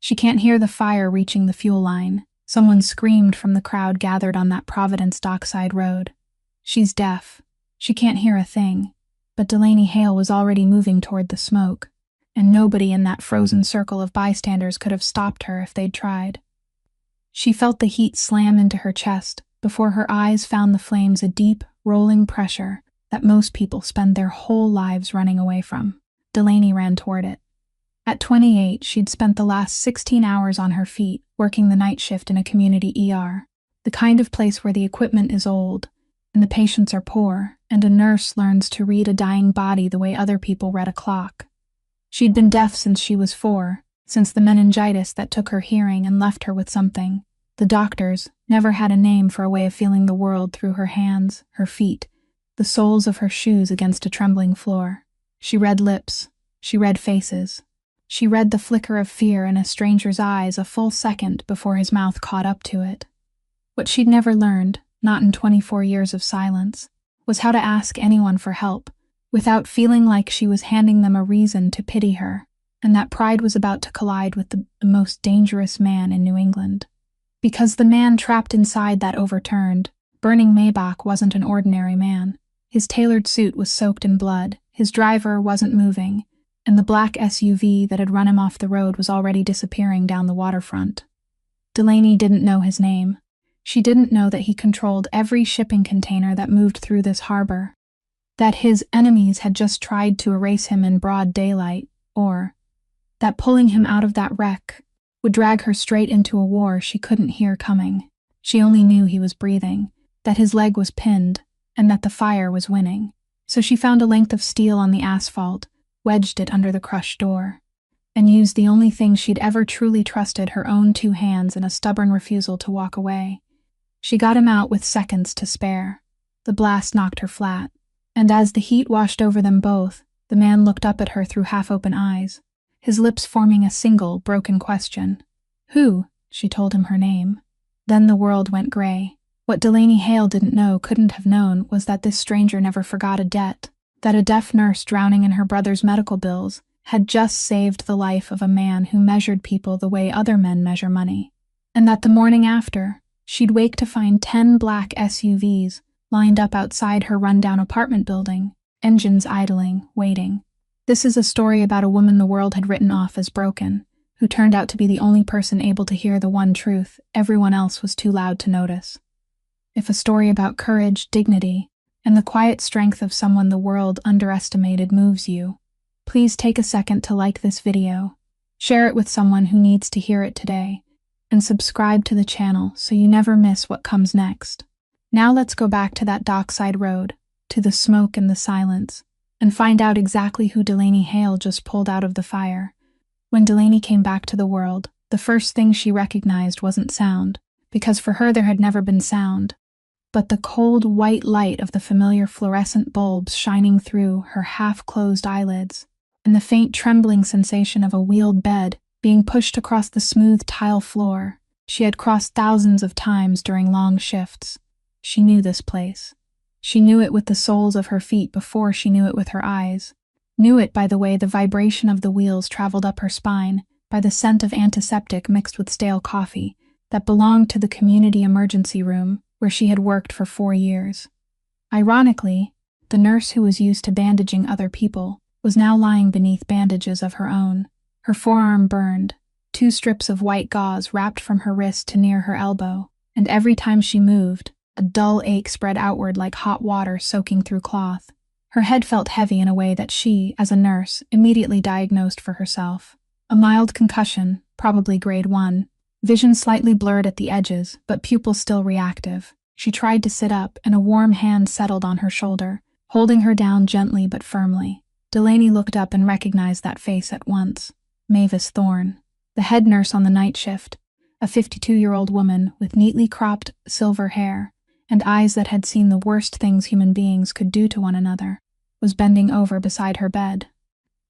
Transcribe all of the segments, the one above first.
She can't hear the fire reaching the fuel line. Someone screamed from the crowd gathered on that Providence dockside road. She's deaf. She can't hear a thing. But Delaney Hale was already moving toward the smoke, and nobody in that frozen circle of bystanders could have stopped her if they'd tried. She felt the heat slam into her chest before her eyes found the flames a deep, rolling pressure that most people spend their whole lives running away from. Delaney ran toward it. At 28, she'd spent the last 16 hours on her feet, working the night shift in a community ER, the kind of place where the equipment is old, and the patients are poor, and a nurse learns to read a dying body the way other people read a clock. She'd been deaf since she was 4, since the meningitis that took her hearing and left her with something. The doctors never had a name for a way of feeling the world through her hands, her feet, the soles of her shoes against a trembling floor. She read lips. She read faces. She read the flicker of fear in a stranger's eyes a full second before his mouth caught up to it. What she'd never learned, not in 24 years of silence, was how to ask anyone for help, without feeling like she was handing them a reason to pity her, and that pride was about to collide with the most dangerous man in New England. Because the man trapped inside that overturned, burning Maybach wasn't an ordinary man. His tailored suit was soaked in blood, his driver wasn't moving, and the black SUV that had run him off the road was already disappearing down the waterfront. Delaney didn't know his name. She didn't know that he controlled every shipping container that moved through this harbor, that his enemies had just tried to erase him in broad daylight, or that pulling him out of that wreck would drag her straight into a war she couldn't hear coming. She only knew he was breathing, that his leg was pinned, and that the fire was winning. So she found a length of steel on the asphalt, wedged it under the crushed door, and used the only thing she'd ever truly trusted, her own 2 hands, in a stubborn refusal to walk away. She got him out with seconds to spare. The blast knocked her flat, and as the heat washed over them both, the man looked up at her through half-open eyes, his lips forming a single, broken question. Who? She told him her name. Then the world went gray. What Delaney Hale didn't know, couldn't have known, was that this stranger never forgot a debt, that a deaf nurse drowning in her brother's medical bills had just saved the life of a man who measured people the way other men measure money, and that the morning after, she'd wake to find 10 black SUVs lined up outside her rundown apartment building, engines idling, waiting. This is a story about a woman the world had written off as broken, who turned out to be the only person able to hear the one truth everyone else was too loud to notice. If a story about courage, dignity, and the quiet strength of someone the world underestimated moves you, please take a second to like this video, share it with someone who needs to hear it today, and subscribe to the channel so you never miss what comes next. Now let's go back to that dockside road, to the smoke and the silence, and find out exactly who Delaney Hale just pulled out of the fire. When Delaney came back to the world, the first thing she recognized wasn't sound, because for her there had never been sound, but the cold white light of the familiar fluorescent bulbs shining through her half-closed eyelids, and the faint trembling sensation of a wheeled bed being pushed across the smooth tile floor she had crossed thousands of times during long shifts. She knew this place. She knew it with the soles of her feet before she knew it with her eyes, knew it by the way the vibration of the wheels traveled up her spine, by the scent of antiseptic mixed with stale coffee that belonged to the community emergency room where she had worked for 4 years. Ironically, the nurse who was used to bandaging other people was now lying beneath bandages of her own, her forearm burned, 2 strips of white gauze wrapped from her wrist to near her elbow, and every time she moved, a dull ache spread outward like hot water soaking through cloth. Her head felt heavy in a way that she, as a nurse, immediately diagnosed for herself. A mild concussion, probably grade 1. Vision slightly blurred at the edges, but pupils still reactive. She tried to sit up, and a warm hand settled on her shoulder, holding her down gently but firmly. Delaney looked up and recognized that face at once. Mavis Thorne, the head nurse on the night shift, a 52-year-old woman with neatly cropped silver hair and eyes that had seen the worst things human beings could do to one another, was bending over beside her bed.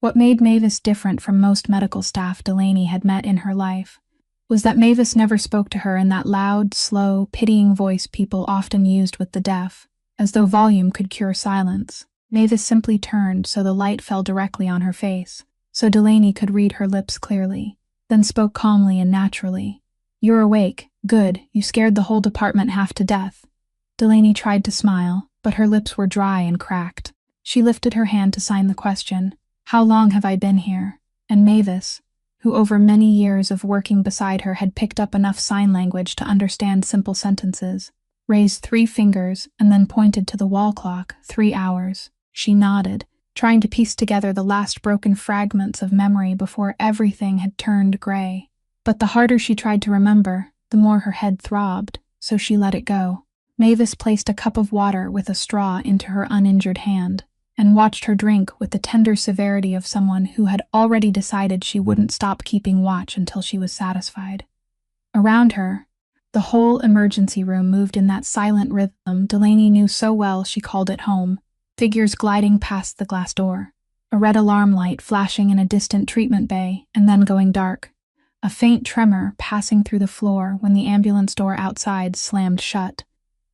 What made Mavis different from most medical staff Delaney had met in her life was that Mavis never spoke to her in that loud, slow, pitying voice people often used with the deaf, as though volume could cure silence. Mavis simply turned so the light fell directly on her face, so Delaney could read her lips clearly. then spoke calmly and naturally. "You're awake. Good, you scared the whole department half to death." Delaney tried to smile, but her lips were dry and cracked. She lifted her hand to sign the question. "How long have I been here?" And Mavis, who over many years of working beside her had picked up enough sign language to understand simple sentences, raised 3 fingers and then pointed to the wall clock. 3 hours. She nodded, trying to piece together the last broken fragments of memory before everything had turned gray. But the harder she tried to remember, the more her head throbbed, so she let it go. Mavis placed a cup of water with a straw into her uninjured hand, and watched her drink with the tender severity of someone who had already decided she wouldn't stop keeping watch until she was satisfied. Around her, the whole emergency room moved in that silent rhythm Delaney knew so well she called it home, figures gliding past the glass door, a red alarm light flashing in a distant treatment bay and then going dark, a faint tremor passing through the floor when the ambulance door outside slammed shut.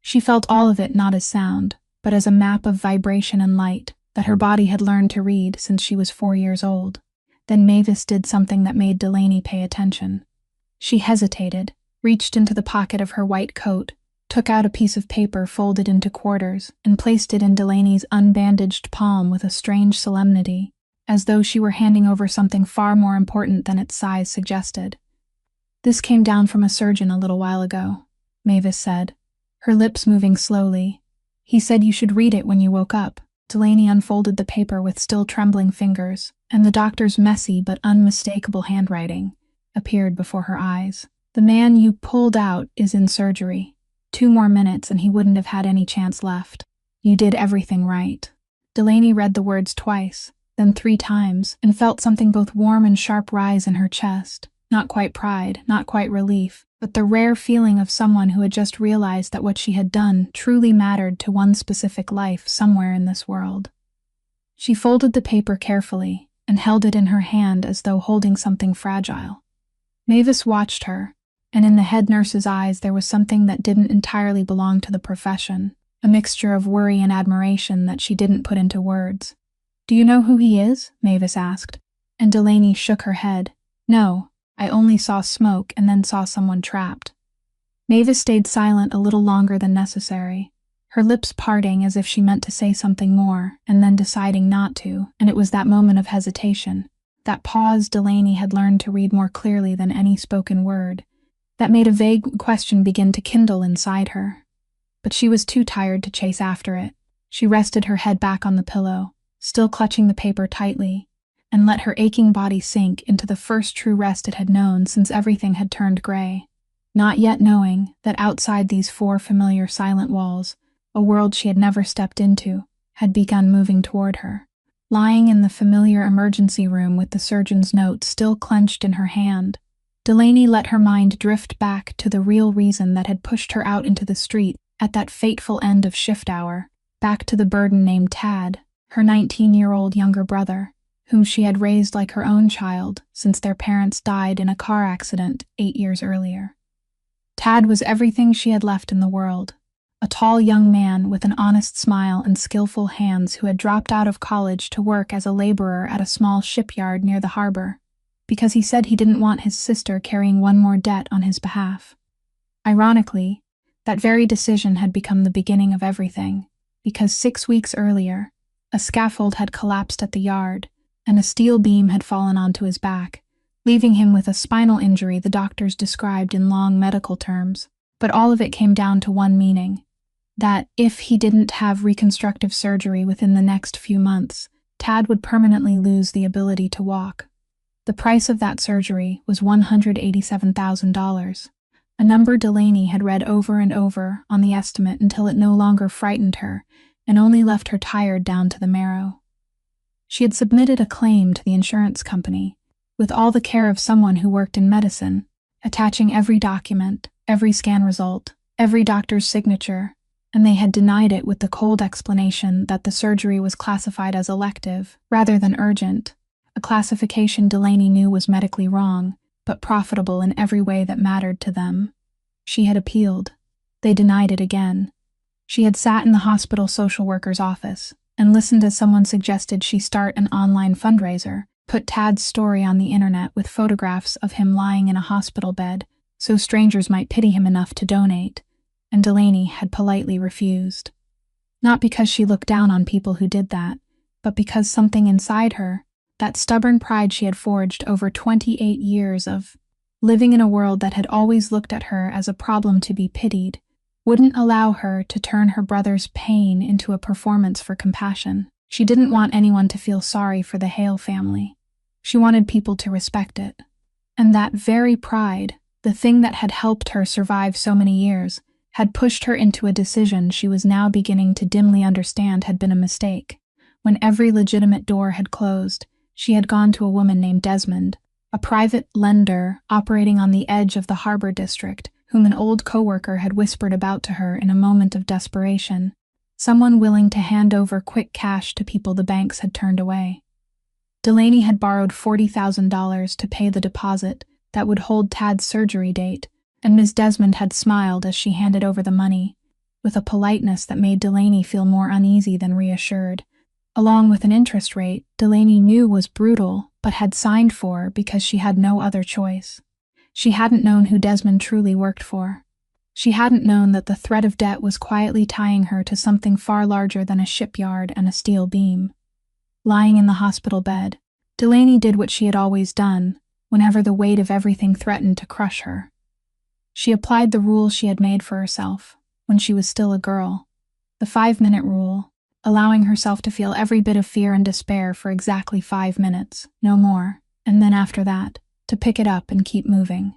She felt all of it not as sound, but as a map of vibration and light that her body had learned to read since she was 4 years old. Then Mavis did something that made Delaney pay attention. She hesitated, reached into the pocket of her white coat, took out a piece of paper folded into quarters, and placed it in Delaney's unbandaged palm with a strange solemnity, as though she were handing over something far more important than its size suggested. "This came down from a surgeon a little while ago," Mavis said, her lips moving slowly. "He said you should read it when you woke up." Delaney unfolded the paper with still trembling fingers, and the doctor's messy but unmistakable handwriting appeared before her eyes. "The man you pulled out is in surgery. 2 more minutes and he wouldn't have had any chance left. You did everything right." Delaney read the words twice, then 3 times, and felt something both warm and sharp rise in her chest. Not quite pride, not quite relief, but the rare feeling of someone who had just realized that what she had done truly mattered to one specific life somewhere in this world. She folded the paper carefully and held it in her hand as though holding something fragile. Mavis watched her, and in the head nurse's eyes there was something that didn't entirely belong to the profession, a mixture of worry and admiration that she didn't put into words. "Do you know who he is?" Mavis asked, and Delaney shook her head. "No. I only saw smoke and then saw someone trapped." Mavis stayed silent a little longer than necessary, her lips parting as if she meant to say something more, and then deciding not to, and it was that moment of hesitation, that pause Delaney had learned to read more clearly than any spoken word, that made a vague question begin to kindle inside her. But she was too tired to chase after it. She rested her head back on the pillow, still clutching the paper tightly, and let her aching body sink into the first true rest it had known since everything had turned gray, not yet knowing that outside these 4 familiar silent walls, a world she had never stepped into had begun moving toward her. Lying in the familiar emergency room with the surgeon's note still clenched in her hand, Delaney let her mind drift back to the real reason that had pushed her out into the street at that fateful end of shift hour, back to the burden named Tad, her 19-year-old younger brother, whom she had raised like her own child since their parents died in a car accident 8 years earlier. Tad was everything she had left in the world, a tall young man with an honest smile and skillful hands who had dropped out of college to work as a laborer at a small shipyard near the harbor, because he said he didn't want his sister carrying one more debt on his behalf. Ironically, that very decision had become the beginning of everything, because 6 weeks earlier, a scaffold had collapsed at the yard, and a steel beam had fallen onto his back, leaving him with a spinal injury the doctors described in long medical terms. But all of it came down to one meaning, that if he didn't have reconstructive surgery within the next few months, Tad would permanently lose the ability to walk. The price of that surgery was $187,000, a number Delaney had read over and over on the estimate until it no longer frightened her and only left her tired down to the marrow. She had submitted a claim to the insurance company, with all the care of someone who worked in medicine, attaching every document, every scan result, every doctor's signature, and they had denied it with the cold explanation that the surgery was classified as elective rather than urgent, a classification Delaney knew was medically wrong, but profitable in every way that mattered to them. She had appealed. They denied it again. She had sat in the hospital social worker's office and listened as someone suggested she start an online fundraiser put Tad's story on the internet with photographs of him lying in a hospital bed so strangers might pity him enough to donate, and Delaney had politely refused. Not because she looked down on people who did that, but because something inside her, that stubborn pride she had forged over 28 years of living in a world that had always looked at her as a problem to be pitied, wouldn't allow her to turn her brother's pain into a performance for compassion. She didn't want anyone to feel sorry for the Hale family. She wanted people to respect it. And that very pride, the thing that had helped her survive so many years, had pushed her into a decision she was now beginning to dimly understand had been a mistake. When every legitimate door had closed, she had gone to a woman named Desmond, a private lender operating on the edge of the harbor district, whom an old coworker had whispered about to her in a moment of desperation. Someone willing to hand over quick cash to people the banks had turned away. Delaney had borrowed $40,000 to pay the deposit that would hold Tad's surgery date, and Ms. Desmond had smiled as she handed over the money, with a politeness that made Delaney feel more uneasy than reassured, along with an interest rate Delaney knew was brutal but had signed for because she had no other choice. She hadn't known who Desmond truly worked for. She hadn't known that the threat of debt was quietly tying her to something far larger than a shipyard and a steel beam. Lying in the hospital bed, Delaney did what she had always done whenever the weight of everything threatened to crush her. She applied the rules she had made for herself when she was still a girl, the 5-minute rule, allowing herself to feel every bit of fear and despair for exactly 5 minutes, no more, and then after that, to pick it up and keep moving.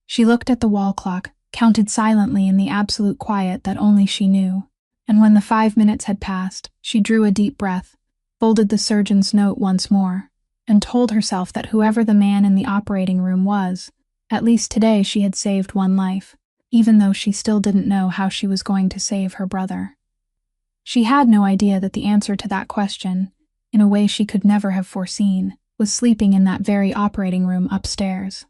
She looked at the wall clock, counted silently in the absolute quiet that only she knew, and when the 5 minutes had passed, she drew a deep breath, folded the surgeon's note once more, and told herself that whoever the man in the operating room was, at least today she had saved one life, even though she still didn't know how she was going to save her brother. She had no idea that the answer to that question, in a way she could never have foreseen, was sleeping in that very operating room upstairs.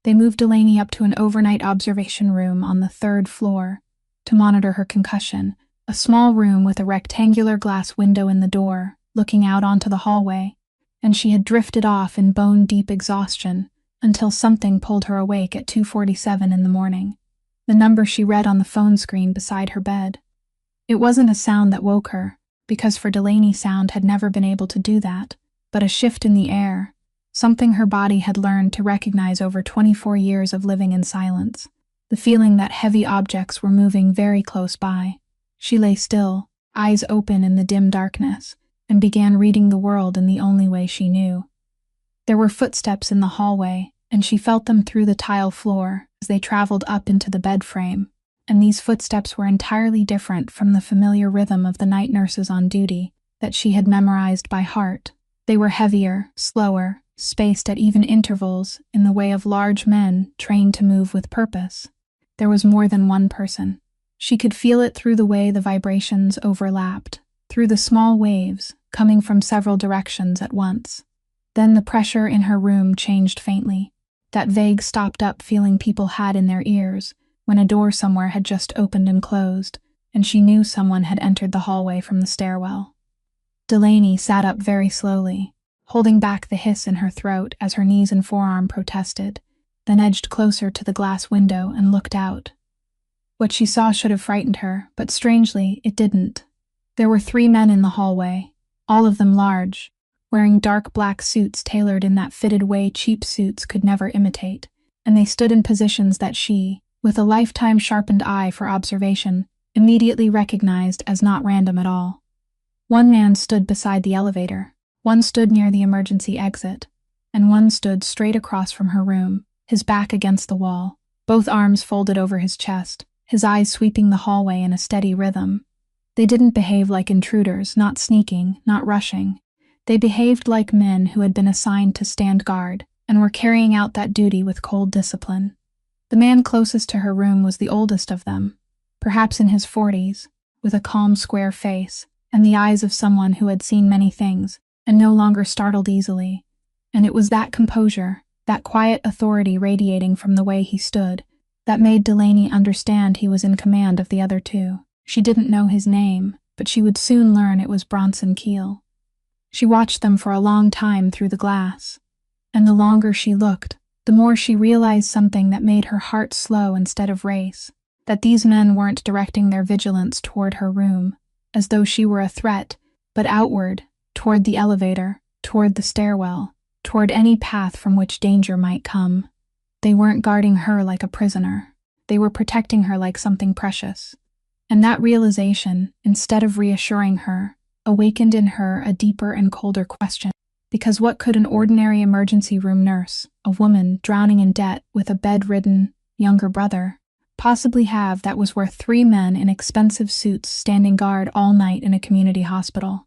They moved Delaney up to an overnight observation room on the 3rd floor to monitor her concussion, a small room with a rectangular glass window in the door, looking out onto the hallway, and she had drifted off in bone-deep exhaustion until something pulled her awake at 2:47 in the morning, the number she read on the phone screen beside her bed. It wasn't a sound that woke her, because for Delaney sound had never been able to do that, but a shift in the air, something her body had learned to recognize over 24 years of living in silence, the feeling that heavy objects were moving very close by. She lay still, eyes open in the dim darkness, and began reading the world in the only way she knew. There were footsteps in the hallway, and she felt them through the tile floor as they traveled up into the bed frame, and these footsteps were entirely different from the familiar rhythm of the night nurses on duty that she had memorized by heart. They were heavier, slower, spaced at even intervals in the way of large men trained to move with purpose. There was more than one person. She could feel it through the way the vibrations overlapped, through the small waves coming from several directions at once. Then the pressure in her room changed faintly, that vague stopped-up feeling people had in their ears when a door somewhere had just opened and closed, and she knew someone had entered the hallway from the stairwell. Delaney sat up very slowly, holding back the hiss in her throat as her knees and forearm protested, then edged closer to the glass window and looked out. What she saw should have frightened her, but strangely, it didn't. There were 3 men in the hallway, all of them large, wearing dark black suits tailored in that fitted way cheap suits could never imitate, and they stood in positions that she, with a lifetime sharpened eye for observation, immediately recognized as not random at all. One man stood beside the elevator, one stood near the emergency exit, and one stood straight across from her room, his back against the wall, both arms folded over his chest, his eyes sweeping the hallway in a steady rhythm. They didn't behave like intruders, not sneaking, not rushing. They behaved like men who had been assigned to stand guard and were carrying out that duty with cold discipline. The man closest to her room was the oldest of them, perhaps in his 40s, with a calm, square face and the eyes of someone who had seen many things and no longer startled easily. And it was that composure, that quiet authority radiating from the way he stood, that made Delaney understand he was in command of the other 2. She didn't know his name, but she would soon learn it was Bronson Keel. She watched them for a long time through the glass, and the longer she looked, the more she realized something that made her heart slow instead of race, that these men weren't directing their vigilance toward her room, as though she were a threat, but outward, toward the elevator, toward the stairwell, toward any path from which danger might come. They weren't guarding her like a prisoner. They were protecting her like something precious. And that realization, instead of reassuring her, awakened in her a deeper and colder question. Because what could an ordinary emergency room nurse, a woman drowning in debt with a bedridden younger brother, possibly have that was worth 3 men in expensive suits standing guard all night in a community hospital?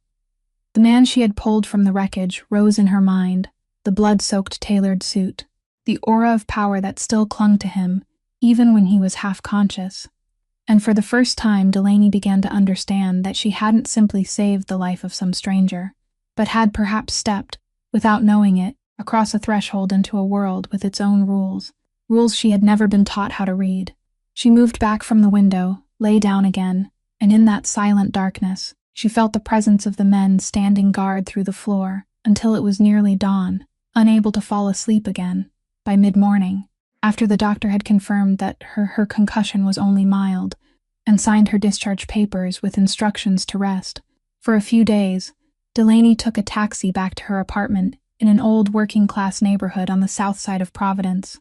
The man she had pulled from the wreckage rose in her mind, the blood-soaked tailored suit, the aura of power that still clung to him, even when he was half-conscious. And for the first time, Delaney began to understand that she hadn't simply saved the life of some stranger, but had perhaps stepped, without knowing it, across a threshold into a world with its own rules, rules she had never been taught how to read. She moved back from the window, lay down again, and in that silent darkness, she felt the presence of the men standing guard through the floor until it was nearly dawn, unable to fall asleep again. By mid-morning, after the doctor had confirmed that her concussion was only mild, and signed her discharge papers with instructions to rest, for a few days, Delaney took a taxi back to her apartment in an old working-class neighborhood on the south side of Providence,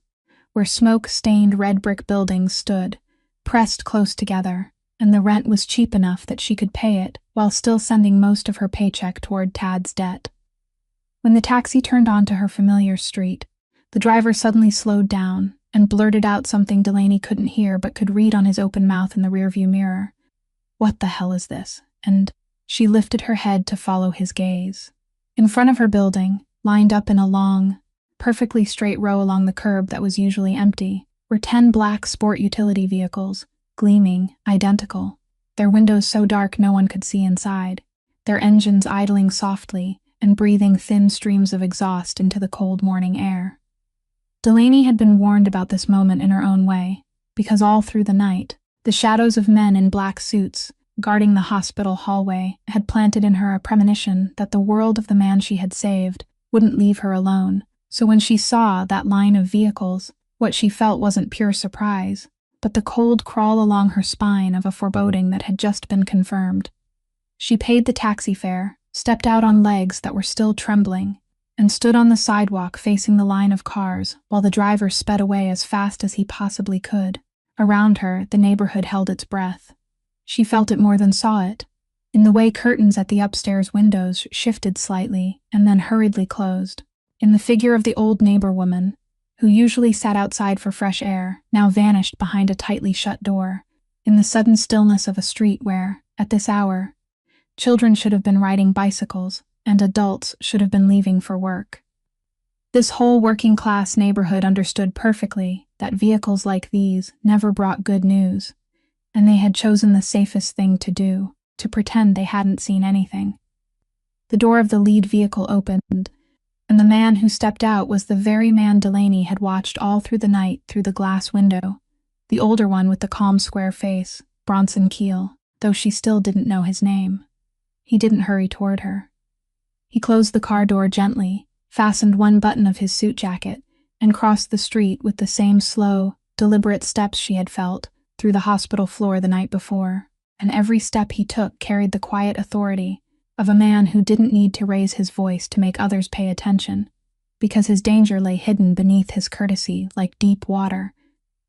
where smoke-stained red brick buildings stood, pressed close together, and the rent was cheap enough that she could pay it while still sending most of her paycheck toward Tad's debt. When the taxi turned onto her familiar street, the driver suddenly slowed down and blurted out something Delaney couldn't hear but could read on his open mouth in the rearview mirror. "What the hell is this?" And she lifted her head to follow his gaze. In front of her building, lined up in a long, perfectly straight row along the curb that was usually empty, were 10 black sport utility vehicles, gleaming, identical, their windows so dark no one could see inside, their engines idling softly and breathing thin streams of exhaust into the cold morning air. Delaney had been warned about this moment in her own way, because all through the night, the shadows of men in black suits, guarding the hospital hallway, had planted in her a premonition that the world of the man she had saved wouldn't leave her alone. So when she saw that line of vehicles, what she felt wasn't pure surprise, but the cold crawl along her spine of a foreboding that had just been confirmed. She paid the taxi fare, stepped out on legs that were still trembling, and stood on the sidewalk facing the line of cars while the driver sped away as fast as he possibly could. Around her, the neighborhood held its breath. She felt it more than saw it, in the way curtains at the upstairs windows shifted slightly and then hurriedly closed, in the figure of the old neighbor woman, who usually sat outside for fresh air, now vanished behind a tightly shut door, in the sudden stillness of a street where, at this hour, children should have been riding bicycles, and adults should have been leaving for work. This whole working-class neighborhood understood perfectly that vehicles like these never brought good news, and they had chosen the safest thing to do, to pretend they hadn't seen anything. The door of the lead vehicle opened, and the man who stepped out was the very man Delaney had watched all through the night through the glass window, the older one with the calm square face, Bronson Keel, though she still didn't know his name. He didn't hurry toward her. He closed the car door gently, fastened one button of his suit jacket, and crossed the street with the same slow, deliberate steps she had felt through the hospital floor the night before, and every step he took carried the quiet authority of a man who didn't need to raise his voice to make others pay attention, because his danger lay hidden beneath his courtesy like deep water,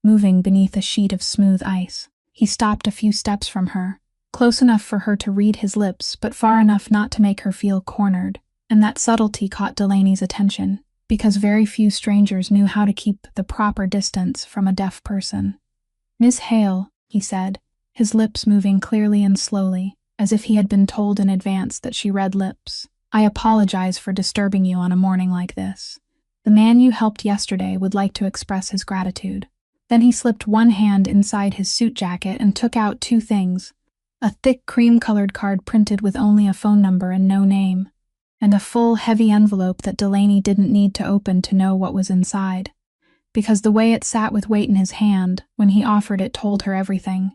moving beneath a sheet of smooth ice. He stopped a few steps from her, close enough for her to read his lips, but far enough not to make her feel cornered, and that subtlety caught Delaney's attention, because very few strangers knew how to keep the proper distance from a deaf person. "Miss Hale," he said, his lips moving clearly and slowly, as if he had been told in advance that she read lips. "I apologize for disturbing you on a morning like this. The man you helped yesterday would like to express his gratitude." Then he slipped one hand inside his suit jacket and took out 2 things, a thick cream-colored card printed with only a phone number and no name, and a full, heavy envelope that Delaney didn't need to open to know what was inside, because the way it sat with weight in his hand when he offered it told her everything.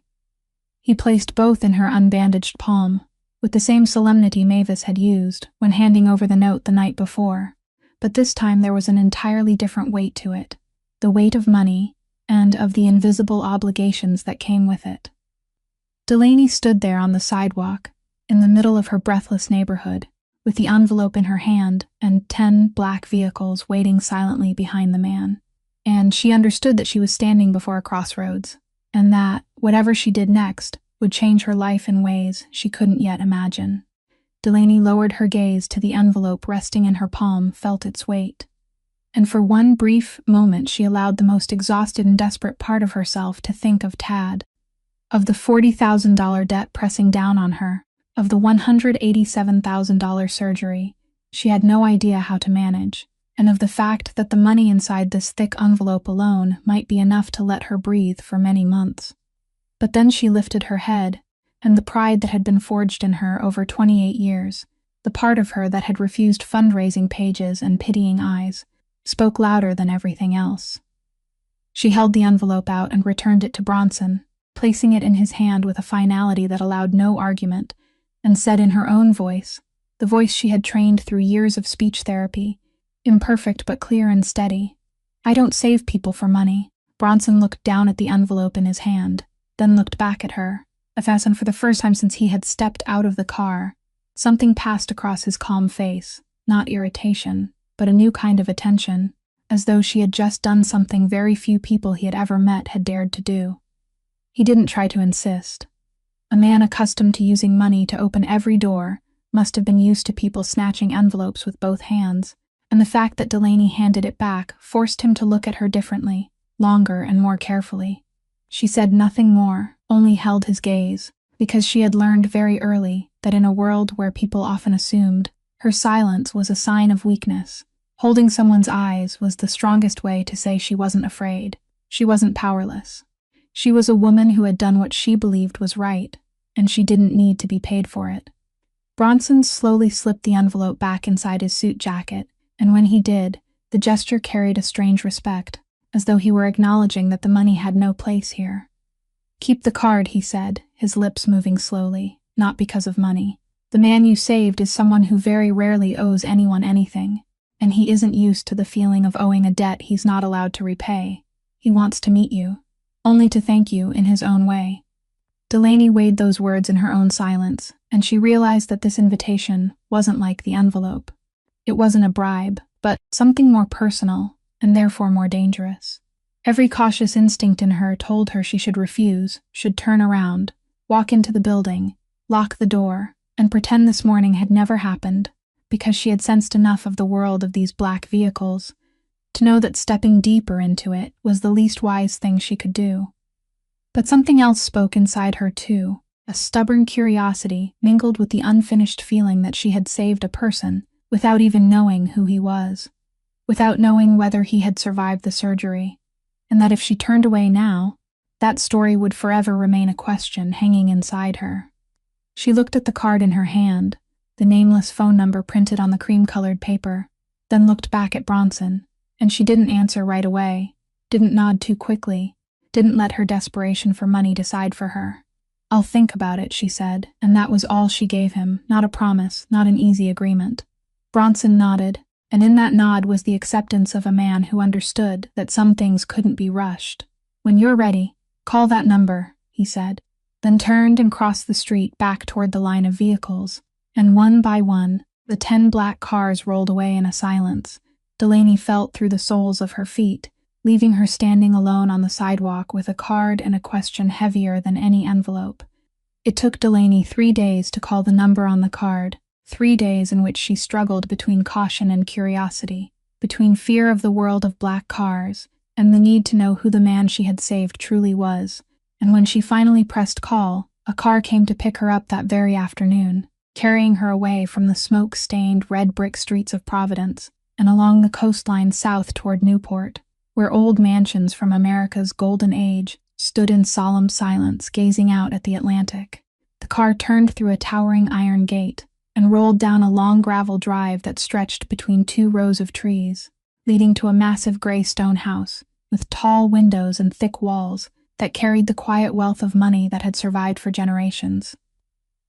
He placed both in her unbandaged palm, with the same solemnity Mavis had used when handing over the note the night before. But this time there was an entirely different weight to it, the weight of money and of the invisible obligations that came with it. Delaney stood there on the sidewalk, in the middle of her breathless neighborhood, with the envelope in her hand and 10 black vehicles waiting silently behind the man. And she understood that she was standing before a crossroads, and that, whatever she did next, would change her life in ways she couldn't yet imagine. Delaney lowered her gaze to the envelope resting in her palm, felt its weight. And for one brief moment she allowed the most exhausted and desperate part of herself to think of Tad, of the $40,000 debt pressing down on her, of the $187,000 surgery she had no idea how to manage, and of the fact that the money inside this thick envelope alone might be enough to let her breathe for many months. But then she lifted her head, and the pride that had been forged in her over 28 years, the part of her that had refused fundraising pages and pitying eyes, spoke louder than everything else. She held the envelope out and returned it to Bronson, placing it in his hand with a finality that allowed no argument, and said in her own voice, the voice she had trained through years of speech therapy, imperfect but clear and steady, "I don't save people for money." Bronson looked down at the envelope in his hand, then looked back at her, and for the first time since he had stepped out of the car, something passed across his calm face, not irritation, but a new kind of attention, as though she had just done something very few people he had ever met had dared to do. He didn't try to insist. A man accustomed to using money to open every door must have been used to people snatching envelopes with both hands, and the fact that Delaney handed it back forced him to look at her differently, longer and more carefully. She said nothing more, only held his gaze, because she had learned very early that in a world where people often assumed her silence was a sign of weakness, holding someone's eyes was the strongest way to say she wasn't afraid, she wasn't powerless. She was a woman who had done what she believed was right, and she didn't need to be paid for it. Bronson slowly slipped the envelope back inside his suit jacket, and when he did, the gesture carried a strange respect, as though he were acknowledging that the money had no place here. "Keep the card," he said, his lips moving slowly, "not because of money. The man you saved is someone who very rarely owes anyone anything, and he isn't used to the feeling of owing a debt he's not allowed to repay. He wants to meet you, only to thank you in his own way." Delaney weighed those words in her own silence, and she realized that this invitation wasn't like the envelope. It wasn't a bribe, but something more personal, and therefore more dangerous. Every cautious instinct in her told her she should refuse, should turn around, walk into the building, lock the door, and pretend this morning had never happened, because she had sensed enough of the world of these black vehicles to know that stepping deeper into it was the least wise thing she could do. But something else spoke inside her too, a stubborn curiosity mingled with the unfinished feeling that she had saved a person without even knowing who he was, without knowing whether he had survived the surgery, and that if she turned away now, that story would forever remain a question hanging inside her. She looked at the card in her hand, the nameless phone number printed on the cream-colored paper, then looked back at Bronson, and she didn't answer right away, didn't nod too quickly, didn't let her desperation for money decide for her. "I'll think about it," she said, and that was all she gave him, not a promise, not an easy agreement. Bronson nodded, and in that nod was the acceptance of a man who understood that some things couldn't be rushed. "When you're ready, call that number," he said, then turned and crossed the street back toward the line of vehicles, and one by one, the 10 black cars rolled away in a silence. Delaney felt through the soles of her feet, leaving her standing alone on the sidewalk with a card and a question heavier than any envelope. It took Delaney 3 days to call the number on the card, 3 days in which she struggled between caution and curiosity, between fear of the world of black cars and the need to know who the man she had saved truly was. And when she finally pressed call, a car came to pick her up that very afternoon, carrying her away from the smoke-stained red brick streets of Providence and along the coastline south toward Newport, where old mansions from America's golden age stood in solemn silence gazing out at the Atlantic. The car turned through a towering iron gate and rolled down a long gravel drive that stretched between 2 rows of trees, leading to a massive gray stone house with tall windows and thick walls that carried the quiet wealth of money that had survived for generations.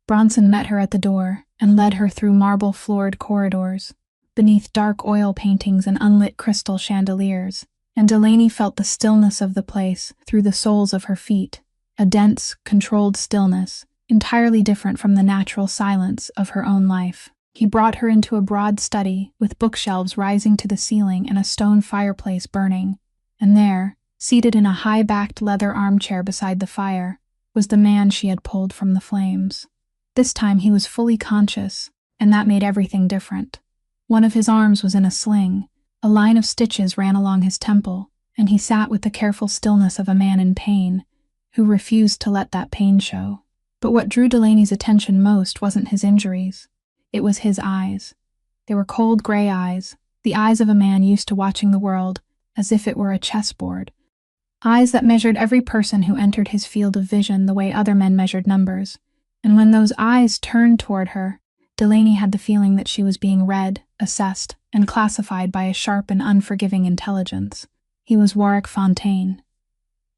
Bronson met her at the door and led her through marble-floored corridors, beneath dark oil paintings and unlit crystal chandeliers, and Delaney felt the stillness of the place through the soles of her feet, a dense, controlled stillness, entirely different from the natural silence of her own life. He brought her into a broad study with bookshelves rising to the ceiling and a stone fireplace burning, and there, seated in a high-backed leather armchair beside the fire, was the man she had pulled from the flames. This time he was fully conscious, and that made everything different. One of his arms was in a sling, a line of stitches ran along his temple, and he sat with the careful stillness of a man in pain, who refused to let that pain show. But what drew Delaney's attention most wasn't his injuries. It was his eyes. They were cold gray eyes, the eyes of a man used to watching the world as if it were a chessboard. Eyes that measured every person who entered his field of vision the way other men measured numbers. And when those eyes turned toward her, Delaney had the feeling that she was being read, assessed, and classified by a sharp and unforgiving intelligence. He was Warwick Fontaine,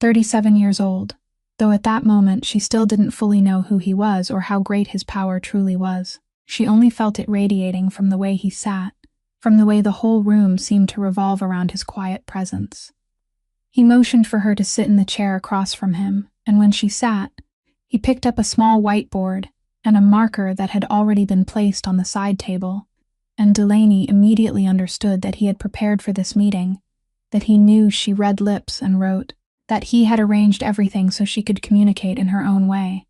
37 years old, though at that moment she still didn't fully know who he was or how great his power truly was. She only felt it radiating from the way he sat, from the way the whole room seemed to revolve around his quiet presence. He motioned for her to sit in the chair across from him, and when she sat, he picked up a small whiteboard and a marker that had already been placed on the side table, and Delaney immediately understood that he had prepared for this meeting, that he knew she read lips and wrote, that he had arranged everything so she could communicate in her own way.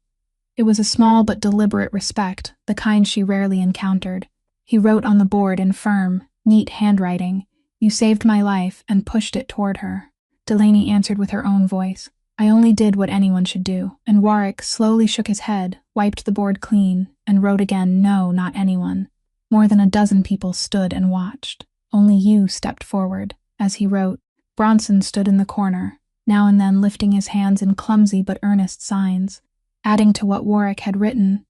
It was a small but deliberate respect, the kind she rarely encountered. He wrote on the board in firm, neat handwriting, "You saved my life," and pushed it toward her. Delaney answered with her own voice, "I only did what anyone should do," and Warwick slowly shook his head, wiped the board clean, and wrote again, "No, not anyone." More than a dozen people stood and watched. Only you stepped forward. As he wrote, Bronson stood in the corner, now and then lifting his hands in clumsy but earnest signs, adding to what Warwick had written,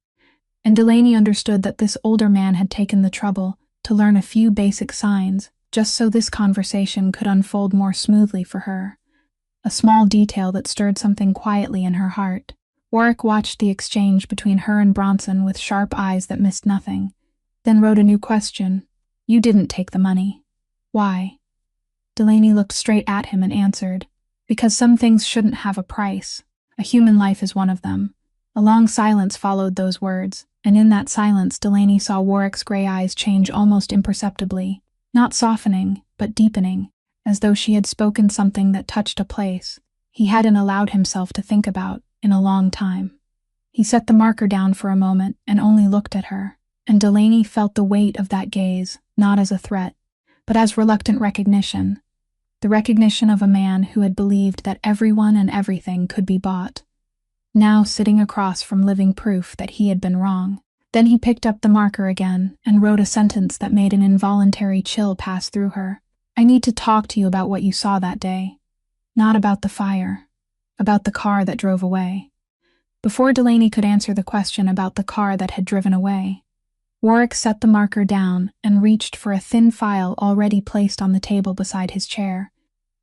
and Delaney understood that this older man had taken the trouble to learn a few basic signs just so this conversation could unfold more smoothly for her. A small detail that stirred something quietly in her heart. Warwick watched the exchange between her and Bronson with sharp eyes that missed nothing, then wrote a new question. "You didn't take the money. Why?" Delaney looked straight at him and answered, "Because some things shouldn't have a price. A human life is one of them." A long silence followed those words, and in that silence Delaney saw Warwick's gray eyes change almost imperceptibly, not softening, but deepening, as though she had spoken something that touched a place he hadn't allowed himself to think about in a long time. He set the marker down for a moment and only looked at her, and Delaney felt the weight of that gaze, not as a threat, but as reluctant recognition, the recognition of a man who had believed that everyone and everything could be bought, now sitting across from living proof that he had been wrong. Then he picked up the marker again and wrote a sentence that made an involuntary chill pass through her. "I need to talk to you about what you saw that day. Not about the fire. About the car that drove away." Before Delaney could answer the question about the car that had driven away, Warwick set the marker down and reached for a thin file already placed on the table beside his chair.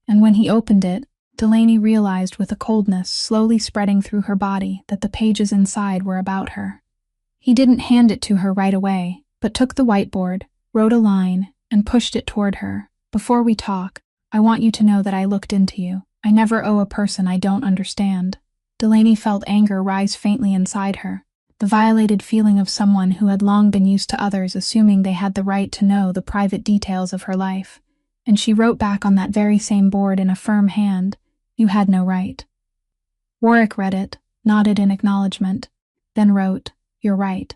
And when he opened it, Delaney realized with a coldness slowly spreading through her body that the pages inside were about her. He didn't hand it to her right away, but took the whiteboard, wrote a line, and pushed it toward her. "Before we talk, I want you to know that I looked into you. I never owe a person I don't understand." Delaney felt anger rise faintly inside her, the violated feeling of someone who had long been used to others assuming they had the right to know the private details of her life, and she wrote back on that very same board in a firm hand, "You had no right." Warwick read it, nodded in acknowledgement, then wrote, "You're right.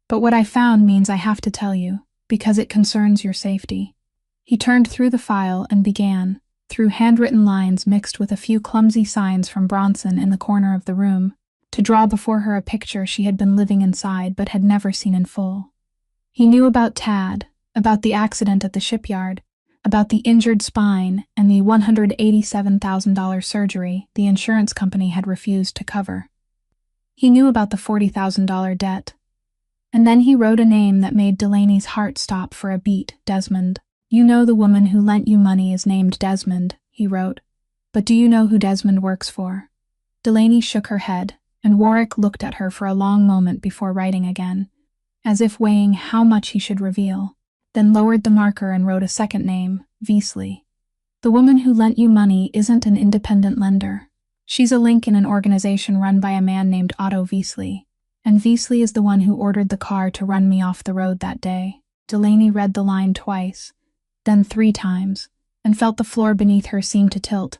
But what I found means I have to tell you, because it concerns your safety." He turned through the file and began, through handwritten lines mixed with a few clumsy signs from Bronson in the corner of the room, to draw before her a picture she had been living inside but had never seen in full. He knew about Tad, about the accident at the shipyard, about the injured spine and the $187,000 surgery the insurance company had refused to cover. He knew about the $40,000 debt. And then he wrote a name that made Delaney's heart stop for a beat, Desmond. "You know the woman who lent you money is named Desmond," he wrote. "But do you know who Desmond works for?" Delaney shook her head, and Warwick looked at her for a long moment before writing again, as if weighing how much he should reveal, then lowered the marker and wrote a second name, Veasley. The woman who lent you money isn't an independent lender. She's a link in an organization run by a man named Otto Veasley, and Veasley is the one who ordered the car to run me off the road that day. Delaney read the line twice, then 3 times, and felt the floor beneath her seem to tilt,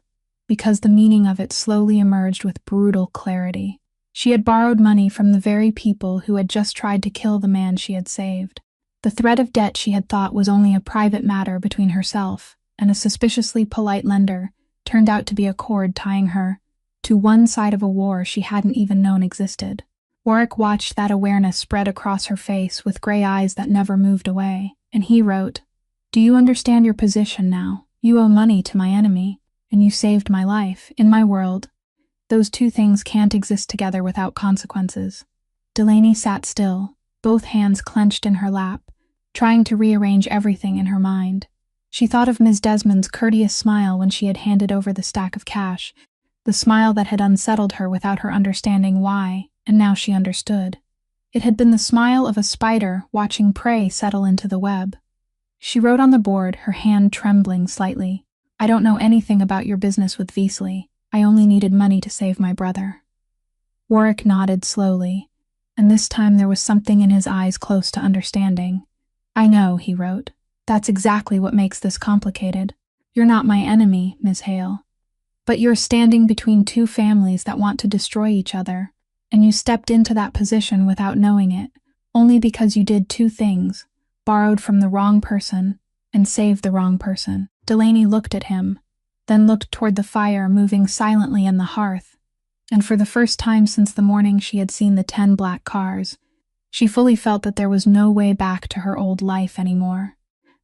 because the meaning of it slowly emerged with brutal clarity. She had borrowed money from the very people who had just tried to kill the man she had saved. The threat of debt she had thought was only a private matter between herself and a suspiciously polite lender turned out to be a cord tying her to one side of a war she hadn't even known existed. Warwick watched that awareness spread across her face with gray eyes that never moved away, and he wrote, "Do you understand your position now? You owe money to my enemy, and you saved my life. In my world, those two things can't exist together without consequences." Delaney sat still, both hands clenched in her lap, trying to rearrange everything in her mind. She thought of Ms. Desmond's courteous smile when she had handed over the stack of cash, the smile that had unsettled her without her understanding why, and now she understood. It had been the smile of a spider watching prey settle into the web. She wrote on the board, her hand trembling slightly, "I don't know anything about your business with Veasley. I only needed money to save my brother." Warwick nodded slowly, and this time there was something in his eyes close to understanding. "I know," he wrote. "That's exactly what makes this complicated. You're not my enemy, Miss Hale. But you're standing between two families that want to destroy each other, and you stepped into that position without knowing it, only because you did 2 things, borrowed from the wrong person and saved the wrong person." Delaney looked at him, then looked toward the fire moving silently in the hearth, and for the first time since the morning she had seen the 10 black cars, she fully felt that there was no way back to her old life anymore,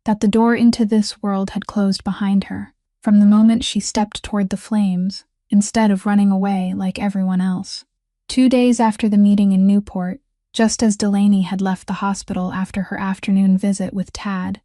that the door into this world had closed behind her, from the moment she stepped toward the flames, instead of running away like everyone else. 2 days after the meeting in Newport, just as Delaney had left the hospital after her afternoon visit with Tad,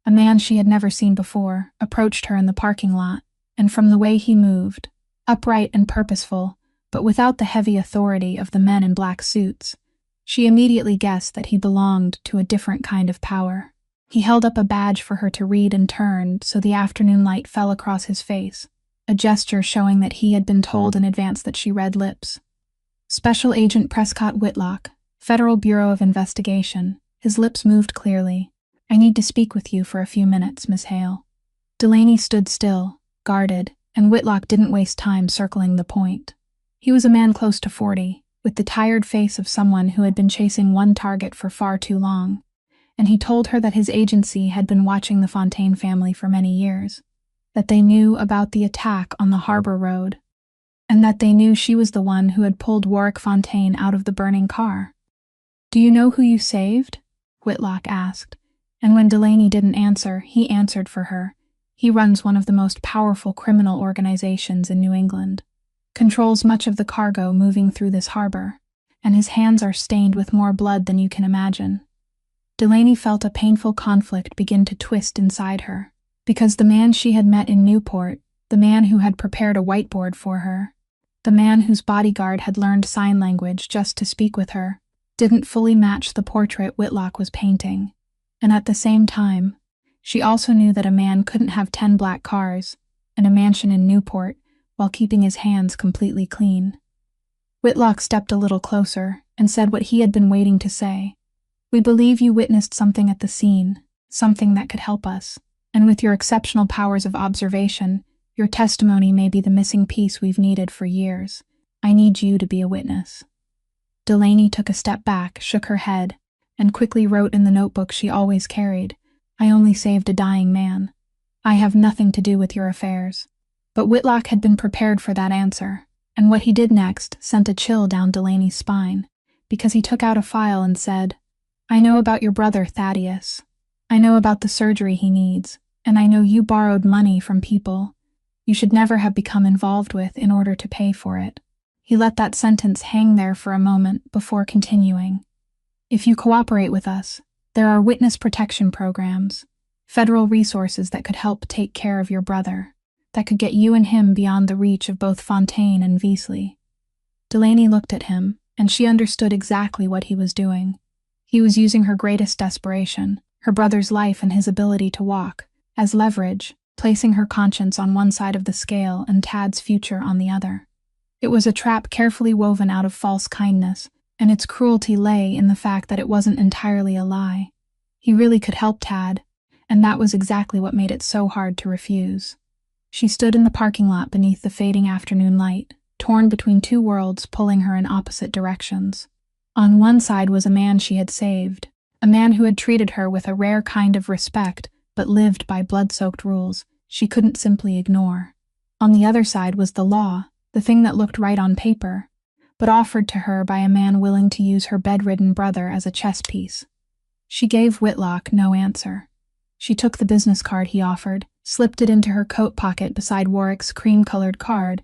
a man she had never seen before approached her in the parking lot, and from the way he moved, upright and purposeful, but without the heavy authority of the men in black suits, she immediately guessed that he belonged to a different kind of power. He held up a badge for her to read and turned so the afternoon light fell across his face, a gesture showing that he had been told in advance that she read lips. "Special Agent Prescott Whitlock, Federal Bureau of Investigation." His lips moved clearly. "I need to speak with you for a few minutes, Miss Hale." Delaney stood still, guarded, and Whitlock didn't waste time circling the point. He was a man close to 40, with the tired face of someone who had been chasing one target for far too long, and he told her that his agency had been watching the Fontaine family for many years, that they knew about the attack on the Harbor Road, and that they knew she was the one who had pulled Warwick Fontaine out of the burning car. "Do you know who you saved?" Whitlock asked, and when Delaney didn't answer, he answered for her. "He runs one of the most powerful criminal organizations in New England, controls much of the cargo moving through this harbor, and his hands are stained with more blood than you can imagine." Delaney felt a painful conflict begin to twist inside her, because the man she had met in Newport, the man who had prepared a whiteboard for her, the man whose bodyguard had learned sign language just to speak with her, didn't fully match the portrait Whitlock was painting, and at the same time, she also knew that a man couldn't have 10 black cars and a mansion in Newport while keeping his hands completely clean. Whitlock stepped a little closer and said what he had been waiting to say. "We believe you witnessed something at the scene, something that could help us, and with your exceptional powers of observation, your testimony may be the missing piece we've needed for years. I need you to be a witness." Delaney took a step back, shook her head, and quickly wrote in the notebook she always carried, "I only saved a dying man. I have nothing to do with your affairs." But Whitlock had been prepared for that answer, and what he did next sent a chill down Delaney's spine, because he took out a file and said, "I know about your brother, Thaddeus. I know about the surgery he needs, and I know you borrowed money from people you should never have become involved with in order to pay for it." He let that sentence hang there for a moment before continuing. "If you cooperate with us, there are witness protection programs, federal resources that could help take care of your brother, that could get you and him beyond the reach of both Fontaine and Veasley." Delaney looked at him, and she understood exactly what he was doing. He was using her greatest desperation, her brother's life and his ability to walk, as leverage, placing her conscience on one side of the scale and Tad's future on the other. It was a trap carefully woven out of false kindness, and its cruelty lay in the fact that it wasn't entirely a lie. He really could help Tad, and that was exactly what made it so hard to refuse. She stood in the parking lot beneath the fading afternoon light, torn between two worlds pulling her in opposite directions. On one side was a man she had saved, a man who had treated her with a rare kind of respect but lived by blood-soaked rules she couldn't simply ignore. On the other side was the law, the thing that looked right on paper, but offered to her by a man willing to use her bedridden brother as a chess piece. She gave Whitlock no answer. She took the business card he offered, slipped it into her coat pocket beside Warwick's cream-colored card,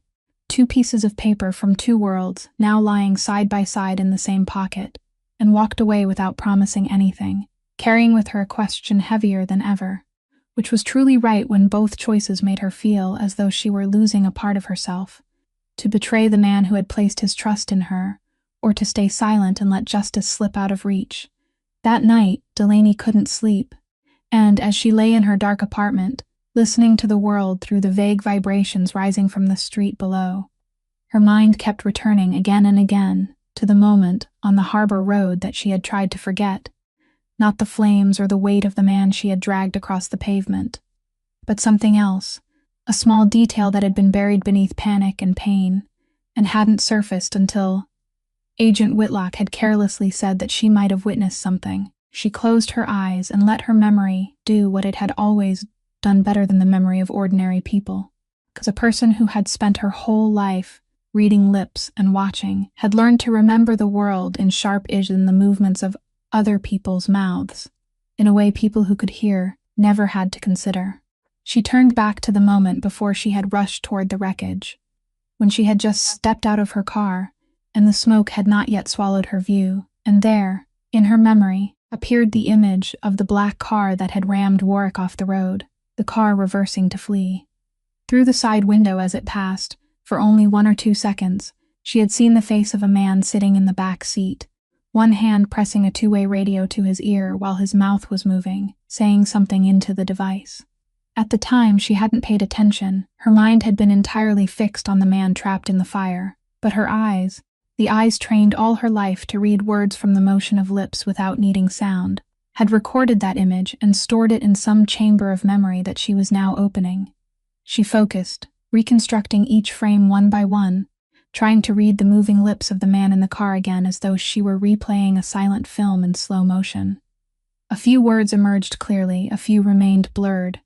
2 pieces of paper from 2 worlds now lying side by side in the same pocket, and walked away without promising anything, carrying with her a question heavier than ever, which was truly right when both choices made her feel as though she were losing a part of herself. To betray the man who had placed his trust in her, or to stay silent and let justice slip out of reach. That night, Delaney couldn't sleep, and as she lay in her dark apartment, listening to the world through the vague vibrations rising from the street below, her mind kept returning again and again to the moment on the harbor road that she had tried to forget, not the flames or the weight of the man she had dragged across the pavement, but something else, a small detail that had been buried beneath panic and pain, and hadn't surfaced until Agent Whitlock had carelessly said that she might have witnessed something. She closed her eyes and let her memory do what it had always done better than the memory of ordinary people. Because a person who had spent her whole life reading lips and watching had learned to remember the world in sharp edges and the movements of other people's mouths, in a way people who could hear never had to consider. She turned back to the moment before she had rushed toward the wreckage, when she had just stepped out of her car, and the smoke had not yet swallowed her view, and there, in her memory, appeared the image of the black car that had rammed Warwick off the road, the car reversing to flee. Through the side window as it passed, for only 1 or 2 seconds, she had seen the face of a man sitting in the back seat, one hand pressing a 2-way radio to his ear while his mouth was moving, saying something into the device. At the time, she hadn't paid attention. Her mind had been entirely fixed on the man trapped in the fire, but her eyes, the eyes trained all her life to read words from the motion of lips without needing sound, had recorded that image and stored it in some chamber of memory that she was now opening. She focused, reconstructing each frame one by one, trying to read the moving lips of the man in the car again as though she were replaying a silent film in slow motion. A few words emerged clearly, a few remained blurred,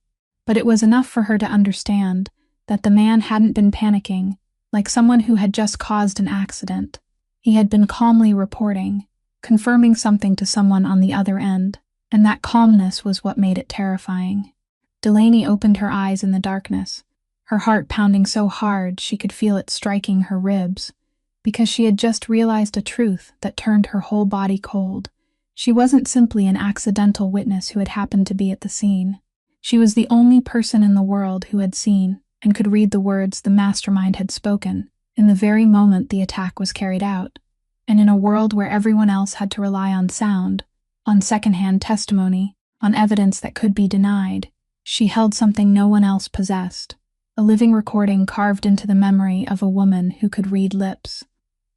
but it was enough for her to understand that the man hadn't been panicking, like someone who had just caused an accident. He had been calmly reporting, confirming something to someone on the other end, and that calmness was what made it terrifying. Delaney opened her eyes in the darkness, her heart pounding so hard she could feel it striking her ribs, because she had just realized a truth that turned her whole body cold. She wasn't simply an accidental witness who had happened to be at the scene. She was the only person in the world who had seen and could read the words the mastermind had spoken in the very moment the attack was carried out. And in a world where everyone else had to rely on sound, on secondhand testimony, on evidence that could be denied, she held something no one else possessed, a living recording carved into the memory of a woman who could read lips.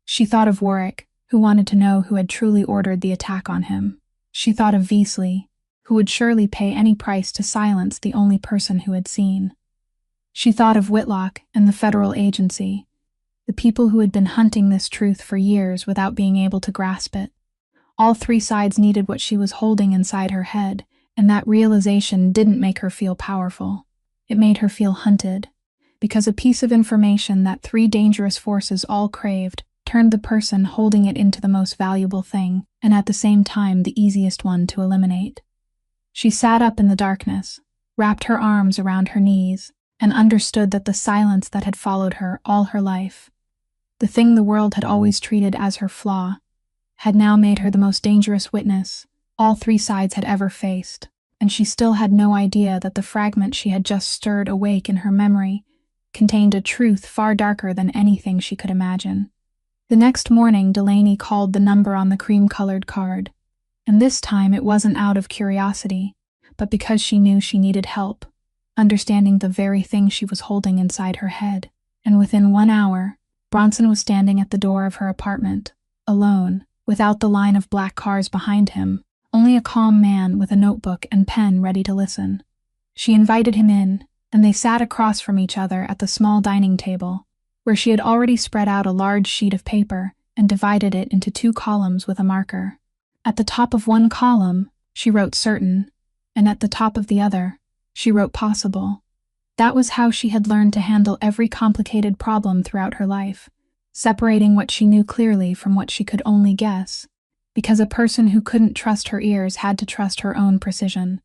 She thought of Warwick, who wanted to know who had truly ordered the attack on him. She thought of Veasley, who would surely pay any price to silence the only person who had seen. She thought of Whitlock and the federal agency, the people who had been hunting this truth for years without being able to grasp it. All 3 sides needed what she was holding inside her head, and that realization didn't make her feel powerful. It made her feel hunted, because a piece of information that 3 dangerous forces all craved turned the person holding it into the most valuable thing, and at the same time the easiest one to eliminate. She sat up in the darkness, wrapped her arms around her knees, and understood that the silence that had followed her all her life, the thing the world had always treated as her flaw, had now made her the most dangerous witness all 3 sides had ever faced, and she still had no idea that the fragment she had just stirred awake in her memory contained a truth far darker than anything she could imagine. The next morning, Delaney called the number on the cream-colored card, and this time it wasn't out of curiosity, but because she knew she needed help, understanding the very thing she was holding inside her head. And within 1 hour, Bronson was standing at the door of her apartment, alone, without the line of black cars behind him, only a calm man with a notebook and pen ready to listen. She invited him in, and they sat across from each other at the small dining table, where she had already spread out a large sheet of paper and divided it into 2 columns with a marker. At the top of one column, she wrote certain, and at the top of the other, she wrote possible. That was how she had learned to handle every complicated problem throughout her life, separating what she knew clearly from what she could only guess, because a person who couldn't trust her ears had to trust her own precision.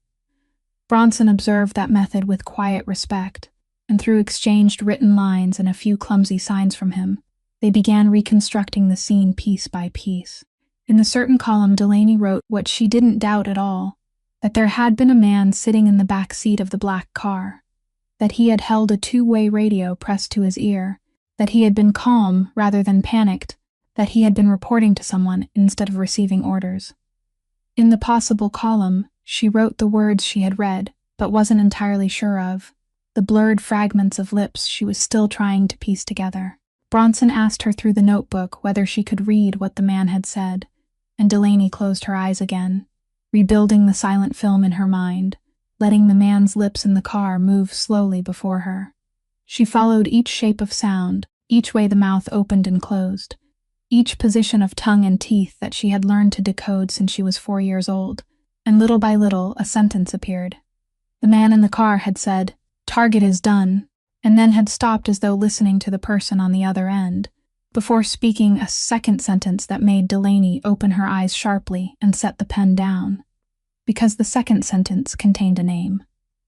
Bronson observed that method with quiet respect, and through exchanged written lines and a few clumsy signs from him, they began reconstructing the scene piece by piece. In the certain column, Delaney wrote what she didn't doubt at all, that there had been a man sitting in the back seat of the black car, that he had held a 2-way radio pressed to his ear, that he had been calm rather than panicked, that he had been reporting to someone instead of receiving orders. In the possible column, she wrote the words she had read, but wasn't entirely sure of, the blurred fragments of lips she was still trying to piece together. Bronson asked her through the notebook whether she could read what the man had said, and Delaney closed her eyes again, rebuilding the silent film in her mind, letting the man's lips in the car move slowly before her. She followed each shape of sound, each way the mouth opened and closed, each position of tongue and teeth that she had learned to decode since she was 4 years old, and little by little a sentence appeared. The man in the car had said, "Target is done," and then had stopped as though listening to the person on the other end, before speaking a second sentence that made Delaney open her eyes sharply and set the pen down, because the second sentence contained a name.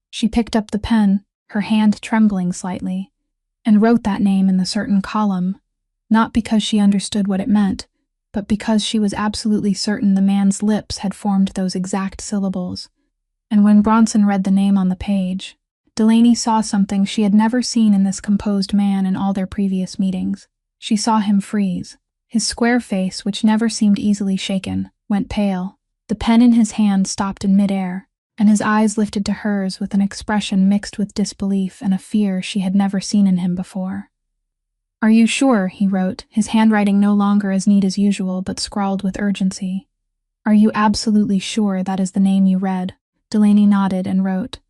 She picked up the pen, her hand trembling slightly, and wrote that name in the certain column, not because she understood what it meant, but because she was absolutely certain the man's lips had formed those exact syllables. And when Bronson read the name on the page, Delaney saw something she had never seen in this composed man in all their previous meetings. She saw him freeze. His square face, which never seemed easily shaken, went pale. The pen in his hand stopped in midair, and his eyes lifted to hers with an expression mixed with disbelief and a fear she had never seen in him before. "Are you sure?" he wrote, his handwriting no longer as neat as usual but scrawled with urgency. "Are you absolutely sure that is the name you read?" Delaney nodded and wrote,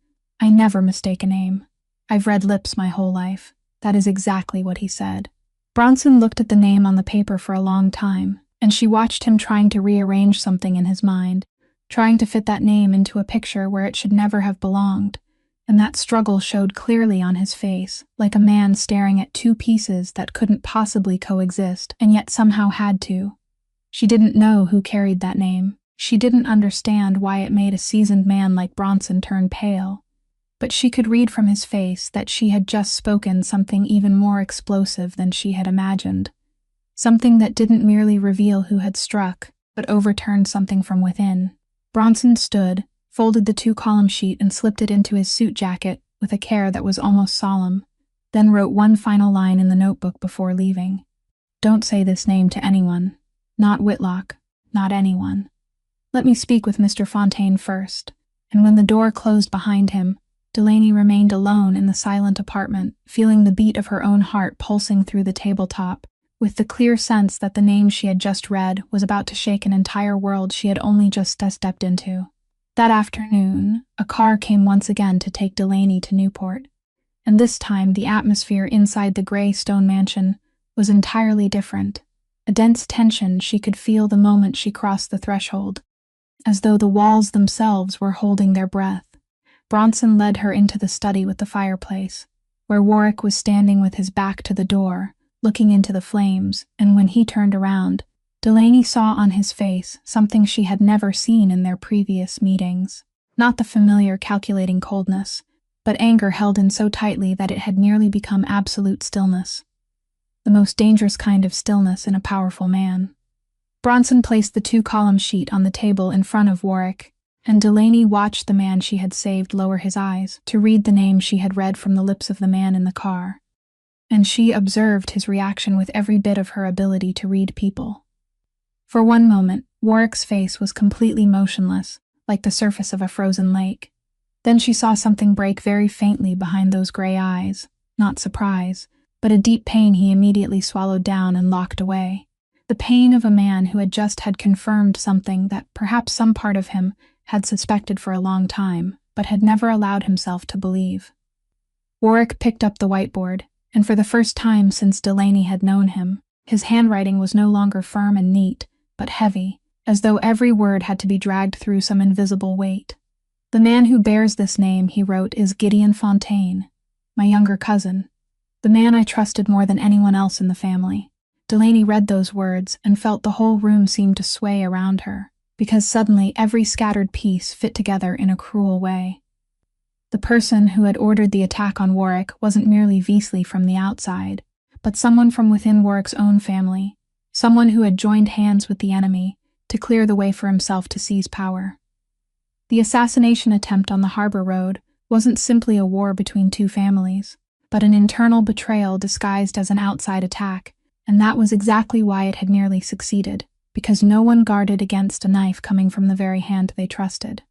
"I never mistake a name. I've read lips my whole life. That is exactly what he said." Bronson looked at the name on the paper for a long time, and she watched him trying to rearrange something in his mind, trying to fit that name into a picture where it should never have belonged, and that struggle showed clearly on his face, like a man staring at 2 pieces that couldn't possibly coexist and yet somehow had to. She didn't know who carried that name. She didn't understand why it made a seasoned man like Bronson turn pale, but she could read from his face that she had just spoken something even more explosive than she had imagined, something that didn't merely reveal who had struck, but overturned something from within. Bronson stood, folded the 2-column sheet and slipped it into his suit jacket with a care that was almost solemn, then wrote one final line in the notebook before leaving. "Don't say this name to anyone. Not Whitlock. Not anyone. Let me speak with Mr. Fontaine first." And when the door closed behind him, Delaney remained alone in the silent apartment, feeling the beat of her own heart pulsing through the tabletop, with the clear sense that the name she had just read was about to shake an entire world she had only just stepped into. That afternoon, a car came once again to take Delaney to Newport, and this time the atmosphere inside the gray stone mansion was entirely different. A dense tension she could feel the moment she crossed the threshold, as though the walls themselves were holding their breath. Bronson led her into the study with the fireplace, where Warwick was standing with his back to the door, looking into the flames, and when he turned around, Delaney saw on his face something she had never seen in their previous meetings. Not the familiar calculating coldness, but anger held in so tightly that it had nearly become absolute stillness. The most dangerous kind of stillness in a powerful man. Bronson placed the 2-column sheet on the table in front of Warwick, and Delaney watched the man she had saved lower his eyes to read the name she had read from the lips of the man in the car. and she observed his reaction with every bit of her ability to read people. For one moment, Warwick's face was completely motionless, like the surface of a frozen lake. Then she saw something break very faintly behind those gray eyes, not surprise, but a deep pain he immediately swallowed down and locked away. The pain of a man who had just had confirmed something that perhaps some part of him had suspected for a long time, but had never allowed himself to believe. Warwick picked up the whiteboard, and for the first time since Delaney had known him, his handwriting was no longer firm and neat, but heavy, as though every word had to be dragged through some invisible weight. "The man who bears this name," he wrote, "is Gideon Fontaine, my younger cousin, the man I trusted more than anyone else in the family." Delaney read those words and felt the whole room seem to sway around her, because suddenly every scattered piece fit together in a cruel way. The person who had ordered the attack on Warwick wasn't merely Veasley from the outside, but someone from within Warwick's own family, someone who had joined hands with the enemy to clear the way for himself to seize power. The assassination attempt on the Harbor Road wasn't simply a war between two families, but an internal betrayal disguised as an outside attack, and that was exactly why it had nearly succeeded, because no one guarded against a knife coming from the very hand they trusted.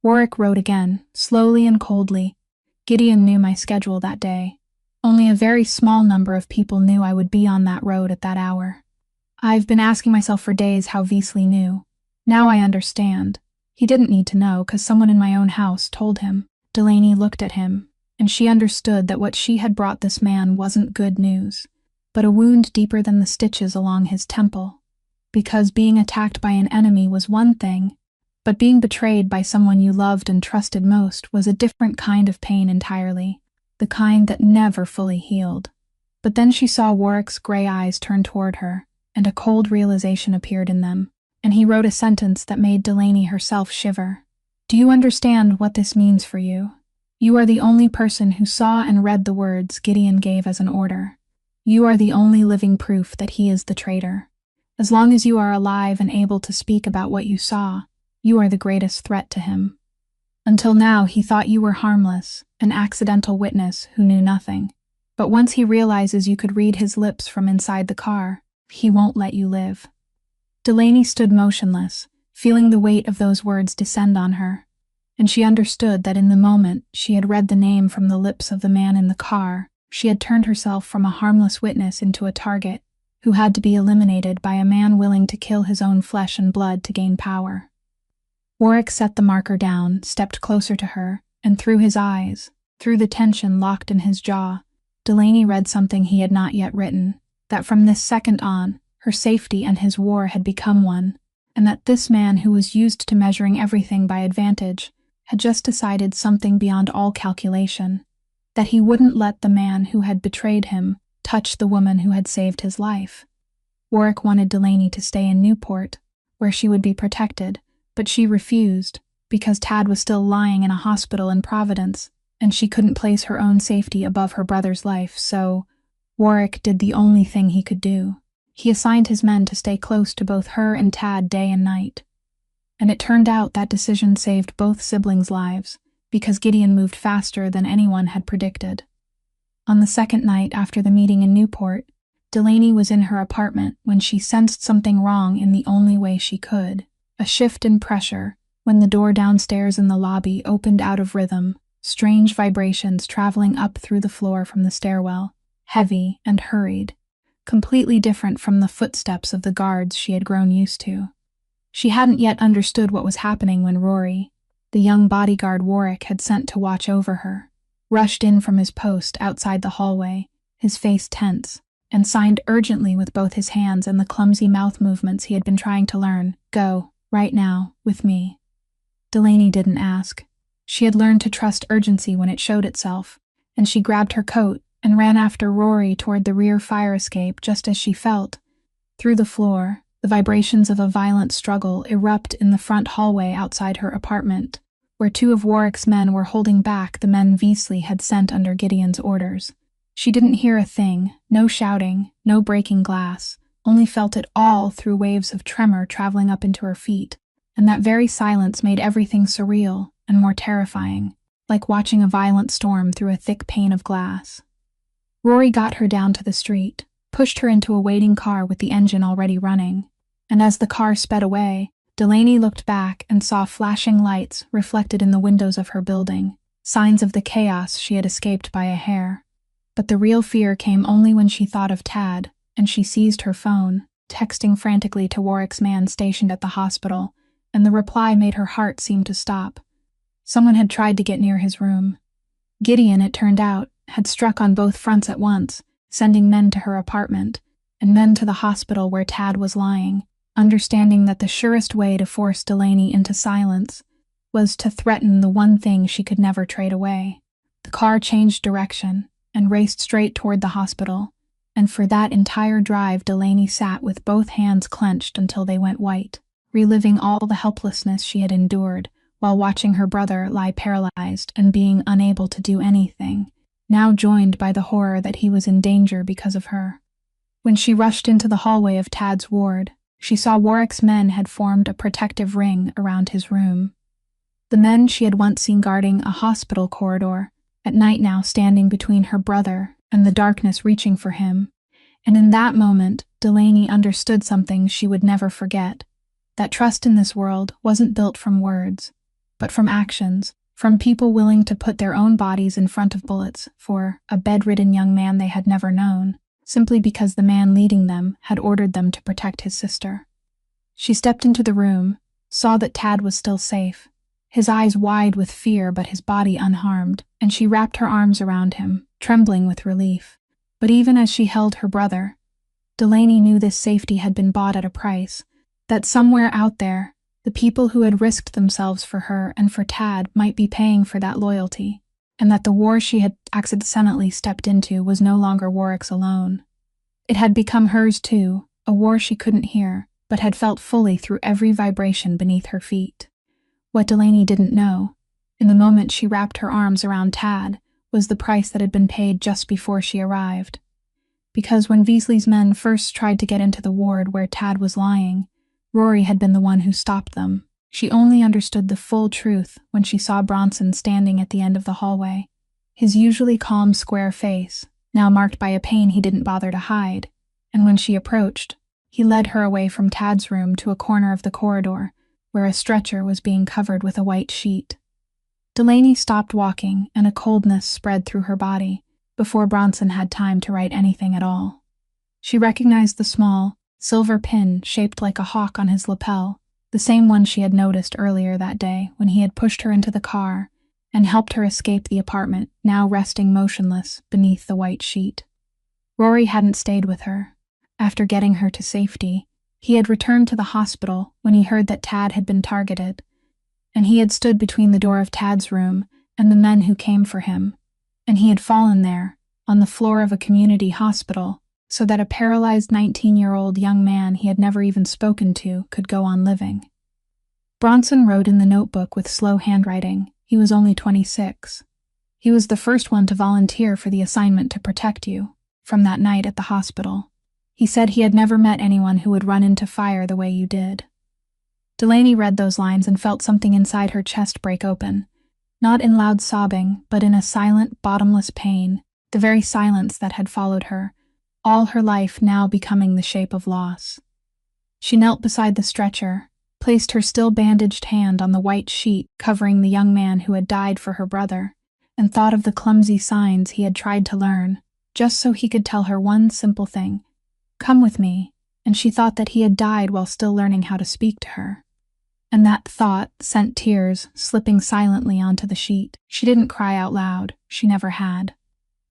Warwick wrote again, slowly and coldly. "Gideon knew my schedule that day. Only a very small number of people knew I would be on that road at that hour. I've been asking myself for days how Veasley knew. Now I understand. He didn't need to know, because someone in my own house told him." Delaney looked at him, and she understood that what she had brought this man wasn't good news, but a wound deeper than the stitches along his temple. Because being attacked by an enemy was one thing, but being betrayed by someone you loved and trusted most was a different kind of pain entirely, the kind that never fully healed. But then she saw Warwick's gray eyes turn toward her, and a cold realization appeared in them, and he wrote a sentence that made Delaney herself shiver. "Do you understand what this means for you? You are the only person who saw and read the words Gideon gave as an order. You are the only living proof that he is the traitor. As long as you are alive and able to speak about what you saw, you are the greatest threat to him. Until now, he thought you were harmless, an accidental witness who knew nothing. But once he realizes you could read his lips from inside the car, he won't let you live." Delaney stood motionless, feeling the weight of those words descend on her, and she understood that in the moment she had read the name from the lips of the man in the car, she had turned herself from a harmless witness into a target who had to be eliminated by a man willing to kill his own flesh and blood to gain power. Warwick set the marker down, stepped closer to her, and through his eyes, through the tension locked in his jaw, Delaney read something he had not yet written, that from this second on, her safety and his war had become one, and that this man who was used to measuring everything by advantage had just decided something beyond all calculation, that he wouldn't let the man who had betrayed him touch the woman who had saved his life. Warwick wanted Delaney to stay in Newport, where she would be protected, but she refused, because Tad was still lying in a hospital in Providence, and she couldn't place her own safety above her brother's life, so Warwick did the only thing he could do. He assigned his men to stay close to both her and Tad day and night. And it turned out that decision saved both siblings' lives, because Gideon moved faster than anyone had predicted. On the second night after the meeting in Newport, Delaney was in her apartment when she sensed something wrong in the only way she could, a shift in pressure, when the door downstairs in the lobby opened out of rhythm, strange vibrations traveling up through the floor from the stairwell, heavy and hurried, completely different from the footsteps of the guards she had grown used to. She hadn't yet understood what was happening when Rory, the young bodyguard Warwick had sent to watch over her, rushed in from his post outside the hallway, his face tense, and signed urgently with both his hands and the clumsy mouth movements he had been trying to learn, "Go, right now, with me." Delaney didn't ask. She had learned to trust urgency when it showed itself, and she grabbed her coat and ran after Rory toward the rear fire escape just as she felt, through the floor, the vibrations of a violent struggle erupt in the front hallway outside her apartment, where two of Warwick's men were holding back the men Veasley had sent under Gideon's orders. She didn't hear a thing, no shouting, no breaking glass, only felt it all through waves of tremor traveling up into her feet, and that very silence made everything surreal and more terrifying, like watching a violent storm through a thick pane of glass. Rory got her down to the street, pushed her into a waiting car with the engine already running, and as the car sped away, Delaney looked back and saw flashing lights reflected in the windows of her building, signs of the chaos she had escaped by a hair. But the real fear came only when she thought of Tad, and she seized her phone, texting frantically to Warwick's man stationed at the hospital, and the reply made her heart seem to stop. Someone had tried to get near his room. Gideon, it turned out, had struck on both fronts at once, sending men to her apartment, and men to the hospital where Tad was lying, understanding that the surest way to force Delaney into silence was to threaten the one thing she could never trade away. The car changed direction and raced straight toward the hospital, and for that entire drive Delaney sat with both hands clenched until they went white, reliving all the helplessness she had endured while watching her brother lie paralyzed and being unable to do anything, now joined by the horror that he was in danger because of her. When she rushed into the hallway of Tad's ward, she saw Warwick's men had formed a protective ring around his room. The men she had once seen guarding a hospital corridor, at night now standing between her brother and the darkness reaching for him, and in that moment Delaney understood something she would never forget, that trust in this world wasn't built from words, but from actions, from people willing to put their own bodies in front of bullets for a bedridden young man they had never known, simply because the man leading them had ordered them to protect his sister. She stepped into the room, saw that Tad was still safe, his eyes wide with fear but his body unharmed, and she wrapped her arms around him, trembling with relief. But even as she held her brother, Delaney knew this safety had been bought at a price, that somewhere out there, the people who had risked themselves for her and for Tad might be paying for that loyalty, and that the war she had accidentally stepped into was no longer Warwick's alone. It had become hers too, a war she couldn't hear, but had felt fully through every vibration beneath her feet. What Delaney didn't know, in the moment she wrapped her arms around Tad, was the price that had been paid just before she arrived. Because when Veasley's men first tried to get into the ward where Tad was lying, Rory had been the one who stopped them. She only understood the full truth when she saw Bronson standing at the end of the hallway, his usually calm square face, now marked by a pain he didn't bother to hide, and when she approached, he led her away from Tad's room to a corner of the corridor, where a stretcher was being covered with a white sheet. Delaney stopped walking, and a coldness spread through her body, before Bronson had time to write anything at all. She recognized the small, silver pin shaped like a hawk on his lapel, the same one she had noticed earlier that day when he had pushed her into the car and helped her escape the apartment, now resting motionless beneath the white sheet. Rory hadn't stayed with her. After getting her to safety, he had returned to the hospital when he heard that Tad had been targeted, and he had stood between the door of Tad's room and the men who came for him, and he had fallen there, on the floor of a community hospital, so that a paralyzed 19-year-old young man he had never even spoken to could go on living. Bronson wrote in the notebook with slow handwriting. He was only 26. He was the first one to volunteer for the assignment to protect you, from that night at the hospital. He said he had never met anyone who would run into fire the way you did. Delaney read those lines and felt something inside her chest break open, not in loud sobbing, but in a silent, bottomless pain, the very silence that had followed her, all her life now becoming the shape of loss. She knelt beside the stretcher, placed her still bandaged hand on the white sheet covering the young man who had died for her brother, and thought of the clumsy signs he had tried to learn, just so he could tell her one simple thing, "Come with me," and she thought that he had died while still learning how to speak to her. And that thought sent tears slipping silently onto the sheet. She didn't cry out loud, she never had.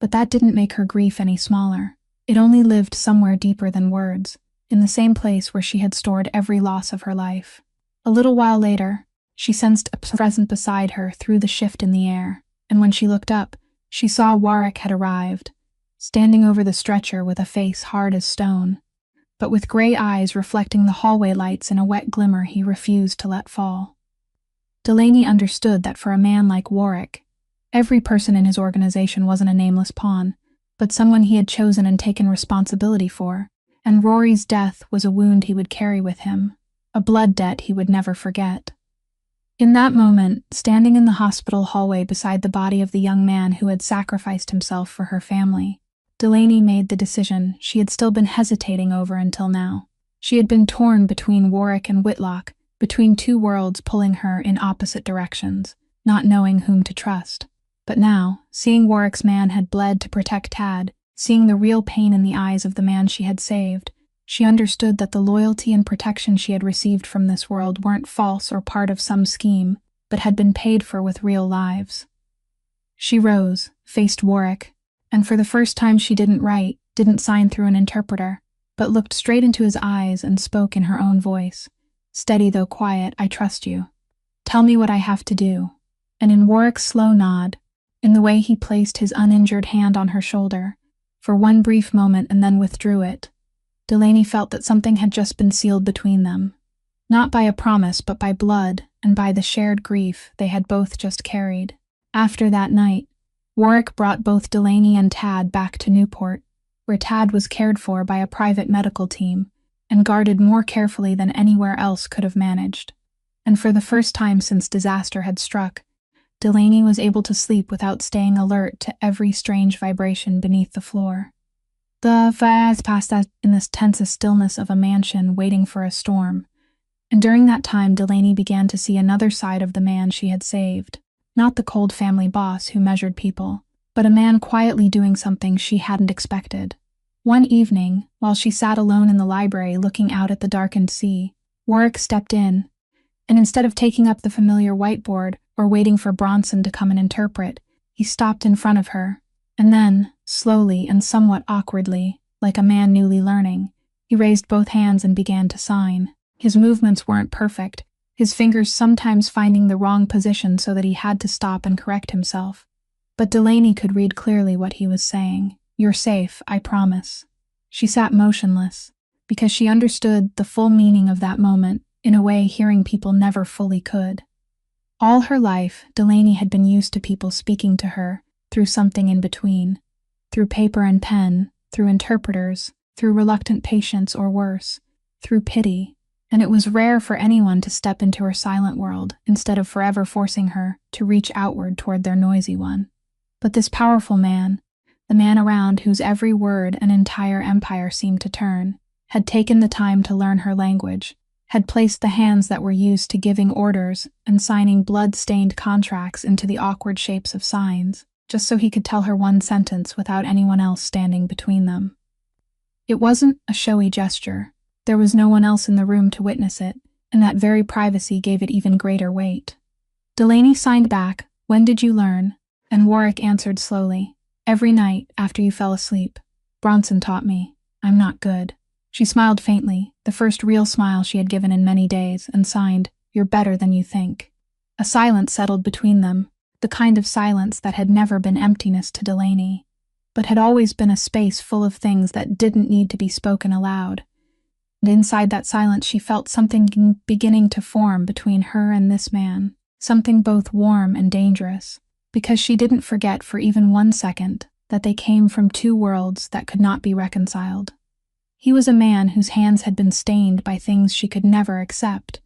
But that didn't make her grief any smaller. It only lived somewhere deeper than words, in the same place where she had stored every loss of her life. A little while later, she sensed a presence beside her through the shift in the air, and when she looked up, she saw Warwick had arrived, standing over the stretcher with a face hard as stone, but with gray eyes reflecting the hallway lights in a wet glimmer he refused to let fall. Delaney understood that for a man like Warwick, every person in his organization wasn't a nameless pawn, but someone he had chosen and taken responsibility for, and Rory's death was a wound he would carry with him, a blood debt he would never forget. In that moment, standing in the hospital hallway beside the body of the young man who had sacrificed himself for her family, Delaney made the decision she had still been hesitating over until now. She had been torn between Warwick and Whitlock, between two worlds pulling her in opposite directions, not knowing whom to trust. But now, seeing Warwick's man had bled to protect Tad, seeing the real pain in the eyes of the man she had saved, she understood that the loyalty and protection she had received from this world weren't false or part of some scheme, but had been paid for with real lives. She rose, faced Warwick, and for the first time she didn't write, didn't sign through an interpreter, but looked straight into his eyes and spoke in her own voice. Steady though quiet, I trust you. Tell me what I have to do. And in Warwick's slow nod, in the way he placed his uninjured hand on her shoulder, for one brief moment and then withdrew it, Delaney felt that something had just been sealed between them. Not by a promise, but by blood and by the shared grief they had both just carried. After that night, Warwick brought both Delaney and Tad back to Newport, where Tad was cared for by a private medical team and guarded more carefully than anywhere else could have managed. And for the first time since disaster had struck, Delaney was able to sleep without staying alert to every strange vibration beneath the floor. The fires passed in this tense stillness of a mansion waiting for a storm, and during that time Delaney began to see another side of the man she had saved. Not the cold family boss who measured people, but a man quietly doing something she hadn't expected. One evening, while she sat alone in the library looking out at the darkened sea, Warwick stepped in, and instead of taking up the familiar whiteboard or waiting for Bronson to come and interpret, he stopped in front of her, and then, slowly and somewhat awkwardly, like a man newly learning, he raised both hands and began to sign. His movements weren't perfect, his fingers sometimes finding the wrong position so that he had to stop and correct himself. But Delaney could read clearly what he was saying. You're safe, I promise. She sat motionless, because she understood the full meaning of that moment in a way hearing people never fully could. All her life, Delaney had been used to people speaking to her through something in between, through paper and pen, through interpreters, through reluctant patience or worse, through pity, and it was rare for anyone to step into her silent world instead of forever forcing her to reach outward toward their noisy one. But this powerful man, the man around whose every word an entire empire seemed to turn, had taken the time to learn her language, had placed the hands that were used to giving orders and signing blood-stained contracts into the awkward shapes of signs, just so he could tell her one sentence without anyone else standing between them. It wasn't a showy gesture. There was no one else in the room to witness it, and that very privacy gave it even greater weight. Delaney signed back, "When did you learn?" And Warwick answered slowly, "Every night after you fell asleep. Bronson taught me. I'm not good." She smiled faintly, the first real smile she had given in many days, and signed, "You're better than you think." A silence settled between them, the kind of silence that had never been emptiness to Delaney, but had always been a space full of things that didn't need to be spoken aloud. And inside that silence she felt something beginning to form between her and this man, something both warm and dangerous, because she didn't forget for even 1 second that they came from two worlds that could not be reconciled. He was a man whose hands had been stained by things she could never accept,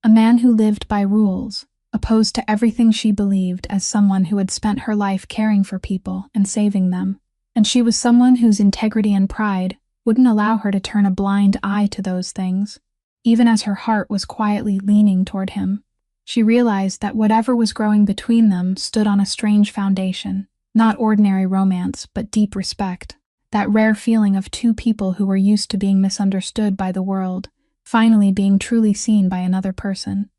a man who lived by rules, opposed to everything she believed as someone who had spent her life caring for people and saving them, and she was someone whose integrity and pride wouldn't allow her to turn a blind eye to those things, even as her heart was quietly leaning toward him. She realized that whatever was growing between them stood on a strange foundation, not ordinary romance, but deep respect. That rare feeling of two people who were used to being misunderstood by the world, finally being truly seen by another person.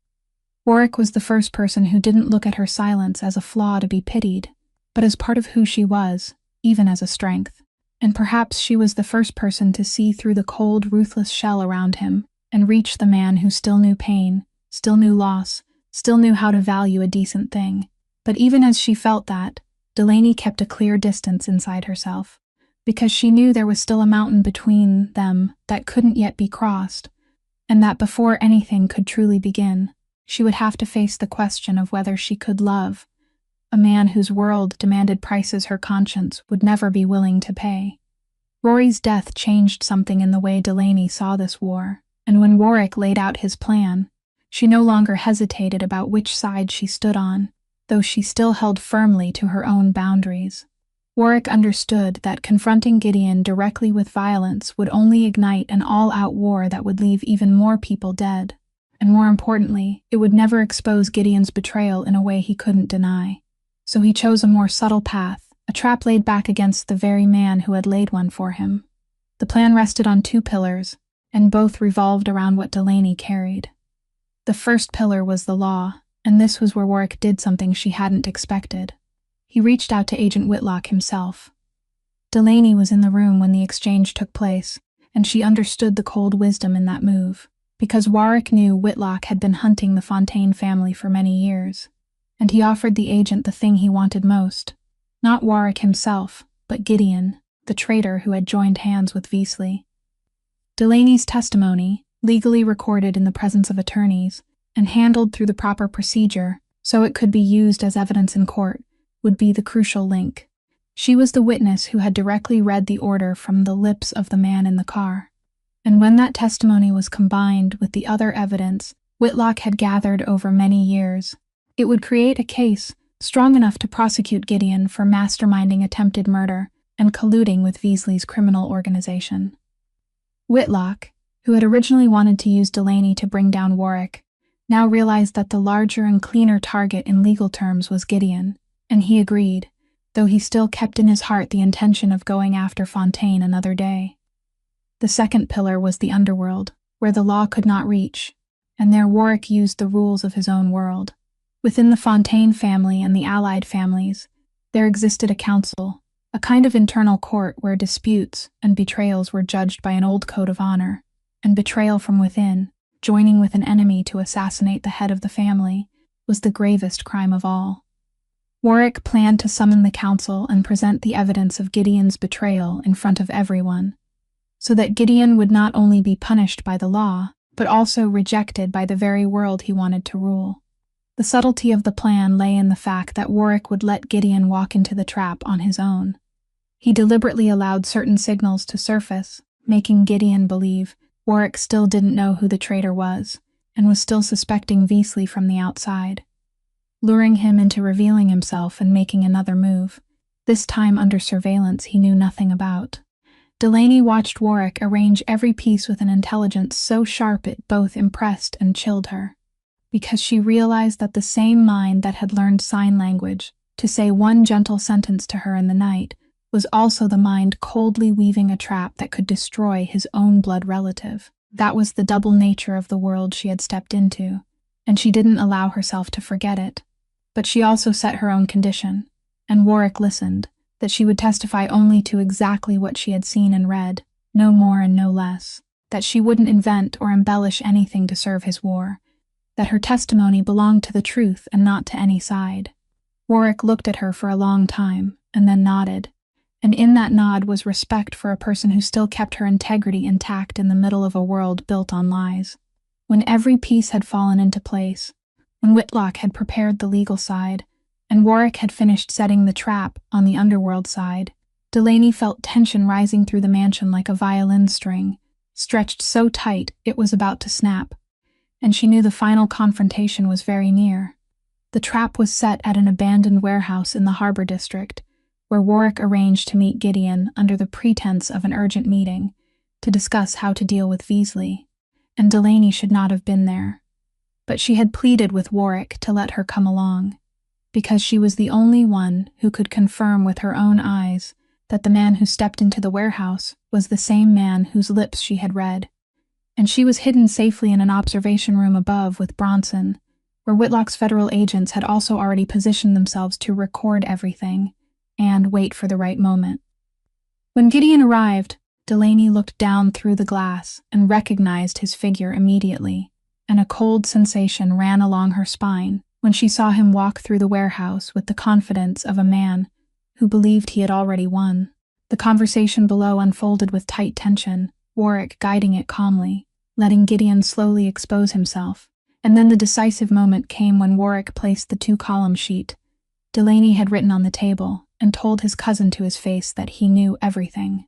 Warwick was the first person who didn't look at her silence as a flaw to be pitied, but as part of who she was, even as a strength. And perhaps she was the first person to see through the cold, ruthless shell around him and reach the man who still knew pain, still knew loss, still knew how to value a decent thing. But even as she felt that, Delaney kept a clear distance inside herself, because she knew there was still a mountain between them that couldn't yet be crossed, and that before anything could truly begin, she would have to face the question of whether she could love a man whose world demanded prices her conscience would never be willing to pay. Rory's death changed something in the way Delaney saw this war, and when Warwick laid out his plan, she no longer hesitated about which side she stood on, though she still held firmly to her own boundaries. Warwick understood that confronting Gideon directly with violence would only ignite an all-out war that would leave even more people dead. And more importantly, it would never expose Gideon's betrayal in a way he couldn't deny. So he chose a more subtle path, a trap laid back against the very man who had laid one for him. The plan rested on two pillars, and both revolved around what Delaney carried. The first pillar was the law, and this was where Warwick did something she hadn't expected. He reached out to Agent Whitlock himself. Delaney was in the room when the exchange took place, and she understood the cold wisdom in that move, because Warwick knew Whitlock had been hunting the Fontaine family for many years, and he offered the agent the thing he wanted most. Not Warwick himself, but Gideon, the traitor who had joined hands with Veasley. Delaney's testimony, legally recorded in the presence of attorneys, and handled through the proper procedure so it could be used as evidence in court, would be the crucial link. She was the witness who had directly read the order from the lips of the man in the car. And when that testimony was combined with the other evidence Whitlock had gathered over many years, it would create a case strong enough to prosecute Gideon for masterminding attempted murder and colluding with Veasley's criminal organization. Whitlock, who had originally wanted to use Delaney to bring down Warwick, now realized that the larger and cleaner target in legal terms was Gideon, and he agreed, though he still kept in his heart the intention of going after Fontaine another day. The second pillar was the underworld, where the law could not reach, and there Warwick used the rules of his own world. Within the Fontaine family and the allied families, there existed a council, a kind of internal court where disputes and betrayals were judged by an old code of honor, and betrayal from within, joining with an enemy to assassinate the head of the family, was the gravest crime of all. Warwick planned to summon the council and present the evidence of Gideon's betrayal in front of everyone, so that Gideon would not only be punished by the law, but also rejected by the very world he wanted to rule. The subtlety of the plan lay in the fact that Warwick would let Gideon walk into the trap on his own. He deliberately allowed certain signals to surface, making Gideon believe Warwick still didn't know who the traitor was, and was still suspecting Veasley from the outside, luring him into revealing himself and making another move, this time under surveillance he knew nothing about. Delaney watched Warwick arrange every piece with an intelligence so sharp it both impressed and chilled her, because she realized that the same mind that had learned sign language to say one gentle sentence to her in the night was also the mind coldly weaving a trap that could destroy his own blood relative. That was the double nature of the world she had stepped into, and she didn't allow herself to forget it. But she also set her own condition, and Warwick listened, that she would testify only to exactly what she had seen and read, no more and no less, that she wouldn't invent or embellish anything to serve his war, that her testimony belonged to the truth and not to any side. Warwick looked at her for a long time, and then nodded, and in that nod was respect for a person who still kept her integrity intact in the middle of a world built on lies. When every piece had fallen into place, when Whitlock had prepared the legal side, and Warwick had finished setting the trap on the underworld side, Delaney felt tension rising through the mansion like a violin string, stretched so tight it was about to snap, and she knew the final confrontation was very near. The trap was set at an abandoned warehouse in the harbor district, where Warwick arranged to meet Gideon under the pretense of an urgent meeting to discuss how to deal with Veasley, and Delaney should not have been there. But she had pleaded with Warwick to let her come along, because she was the only one who could confirm with her own eyes that the man who stepped into the warehouse was the same man whose lips she had read, and she was hidden safely in an observation room above with Bronson, where Whitlock's federal agents had also already positioned themselves to record everything and wait for the right moment. When Gideon arrived, Delaney looked down through the glass and recognized his figure immediately, and a cold sensation ran along her spine when she saw him walk through the warehouse with the confidence of a man who believed he had already won. The conversation below unfolded with tight tension, Warwick guiding it calmly, letting Gideon slowly expose himself. And then the decisive moment came when Warwick placed the 2-column sheet Delaney had written on the table and told his cousin to his face that he knew everything.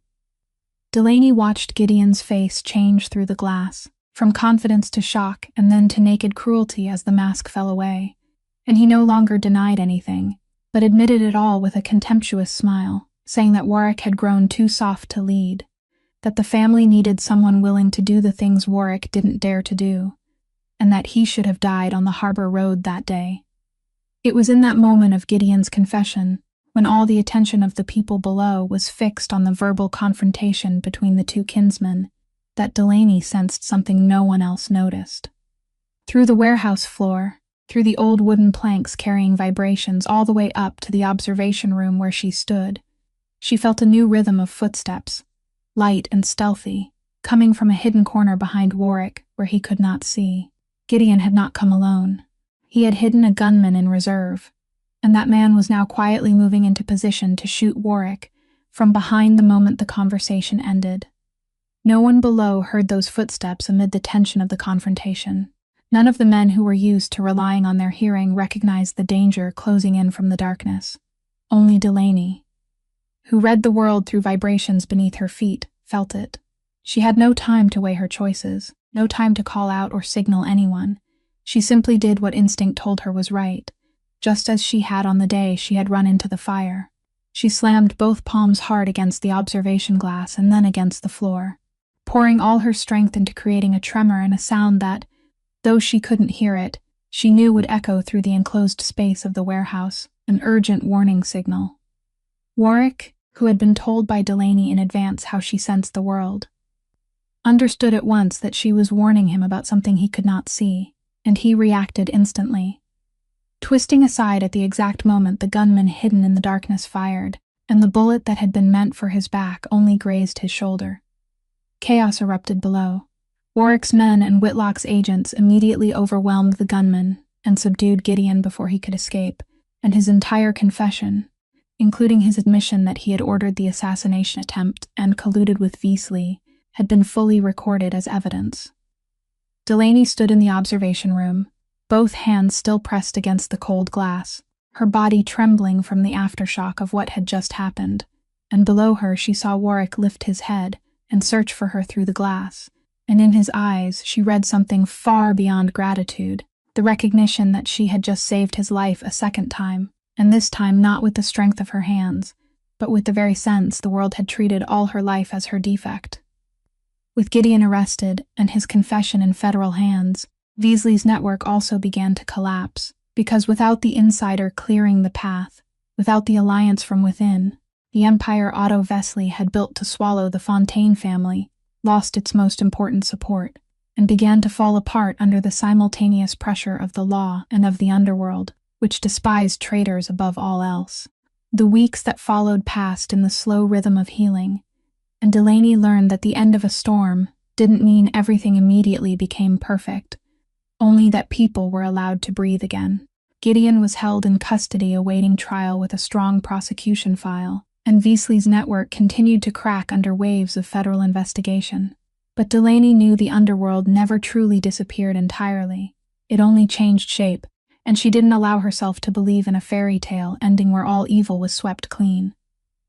Delaney watched Gideon's face change through the glass, from confidence to shock and then to naked cruelty as the mask fell away, and he no longer denied anything, but admitted it all with a contemptuous smile, saying that Warwick had grown too soft to lead, that the family needed someone willing to do the things Warwick didn't dare to do, and that he should have died on the harbor road that day. It was in that moment of Gideon's confession, when all the attention of the people below was fixed on the verbal confrontation between the two kinsmen, that Delaney sensed something no one else noticed. Through the warehouse floor, through the old wooden planks carrying vibrations all the way up to the observation room where she stood, she felt a new rhythm of footsteps, light and stealthy, coming from a hidden corner behind Warwick where he could not see. Gideon had not come alone. He had hidden a gunman in reserve, and that man was now quietly moving into position to shoot Warwick from behind the moment the conversation ended. No one below heard those footsteps amid the tension of the confrontation. None of the men who were used to relying on their hearing recognized the danger closing in from the darkness. Only Delaney, who read the world through vibrations beneath her feet, felt it. She had no time to weigh her choices, no time to call out or signal anyone. She simply did what instinct told her was right, just as she had on the day she had run into the fire. She slammed both palms hard against the observation glass and then against the floor, pouring all her strength into creating a tremor and a sound that, though she couldn't hear it, she knew would echo through the enclosed space of the warehouse, an urgent warning signal. Warwick, who had been told by Delaney in advance how she sensed the world, understood at once that she was warning him about something he could not see, and he reacted instantly. Twisting aside at the exact moment the gunman hidden in the darkness fired, and the bullet that had been meant for his back only grazed his shoulder. Chaos erupted below. Warwick's men and Whitlock's agents immediately overwhelmed the gunman and subdued Gideon before he could escape, and his entire confession, including his admission that he had ordered the assassination attempt and colluded with Veasley, had been fully recorded as evidence. Delaney stood in the observation room, both hands still pressed against the cold glass, her body trembling from the aftershock of what had just happened, and below her she saw Warwick lift his head and search for her through the glass, and in his eyes she read something far beyond gratitude, the recognition that she had just saved his life a second time, and this time not with the strength of her hands, but with the very sense the world had treated all her life as her defect. With Gideon arrested and his confession in federal hands, Veasley's network also began to collapse, because without the insider clearing the path, without the alliance from within, the empire Otto Vesley had built to swallow the Fontaine family lost its most important support, and began to fall apart under the simultaneous pressure of the law and of the underworld, which despised traitors above all else. The weeks that followed passed in the slow rhythm of healing, and Delaney learned that the end of a storm didn't mean everything immediately became perfect, only that people were allowed to breathe again. Gideon was held in custody awaiting trial with a strong prosecution file, and Veasley's network continued to crack under waves of federal investigation. But Delaney knew the underworld never truly disappeared entirely. It only changed shape, and she didn't allow herself to believe in a fairy tale ending where all evil was swept clean.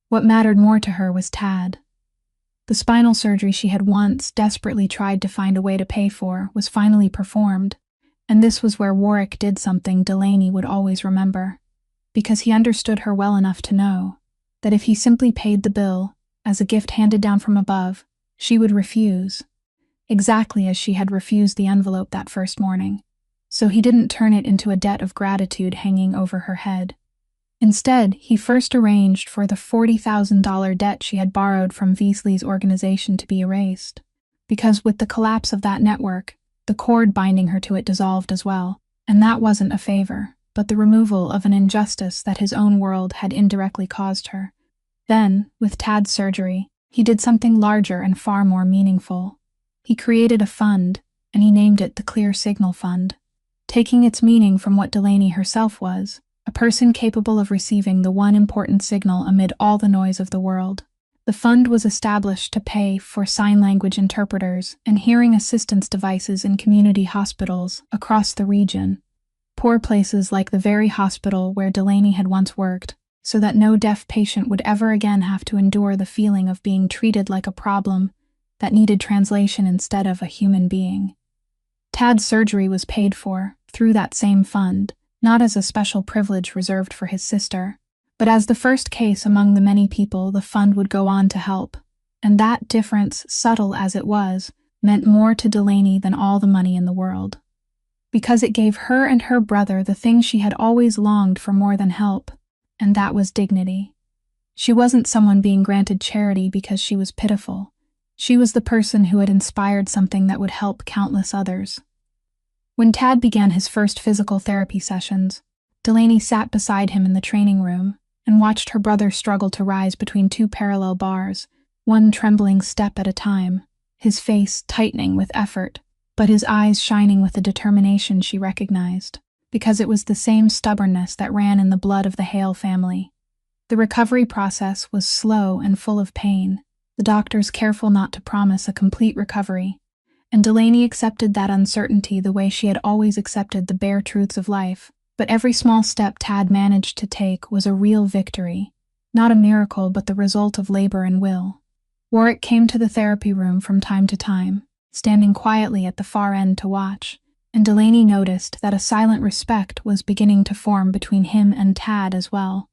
What mattered more to her was Tad. The spinal surgery she had once desperately tried to find a way to pay for was finally performed, and this was where Warwick did something Delaney would always remember, because he understood her well enough to know that if he simply paid the bill, as a gift handed down from above, she would refuse, exactly as she had refused the envelope that first morning. So he didn't turn it into a debt of gratitude hanging over her head. Instead, he first arranged for the $40,000 debt she had borrowed from Veasley's organization to be erased, because with the collapse of that network, the cord binding her to it dissolved as well, and that wasn't a favor, but the removal of an injustice that his own world had indirectly caused her. Then, with Tad's surgery, he did something larger and far more meaningful. He created a fund, and he named it the Clear Signal Fund, taking its meaning from what Delaney herself was, a person capable of receiving the one important signal amid all the noise of the world. The fund was established to pay for sign language interpreters and hearing assistance devices in community hospitals across the region, poor places like the very hospital where Delaney had once worked, so that no deaf patient would ever again have to endure the feeling of being treated like a problem that needed translation instead of a human being. Tad's surgery was paid for, through that same fund, not as a special privilege reserved for his sister, But as the first case among the many people, the fund would go on to help. And that difference, subtle as it was, meant more to Delaney than all the money in the world. Because it gave her and her brother the thing she had always longed for more than help, and that was dignity. She wasn't someone being granted charity because she was pitiful. She was the person who had inspired something that would help countless others. When Tad began his first physical therapy sessions, Delaney sat beside him in the training room and watched her brother struggle to rise between two parallel bars, one trembling step at a time, his face tightening with effort, but his eyes shining with a determination she recognized, because it was the same stubbornness that ran in the blood of the Hale family. The recovery process was slow and full of pain, the doctors careful not to promise a complete recovery, and Delaney accepted that uncertainty the way she had always accepted the bare truths of life. But every small step Tad managed to take was a real victory, not a miracle but the result of labor and will. Warwick came to the therapy room from time to time, standing quietly at the far end to watch, and Delaney noticed that a silent respect was beginning to form between him and Tad as well.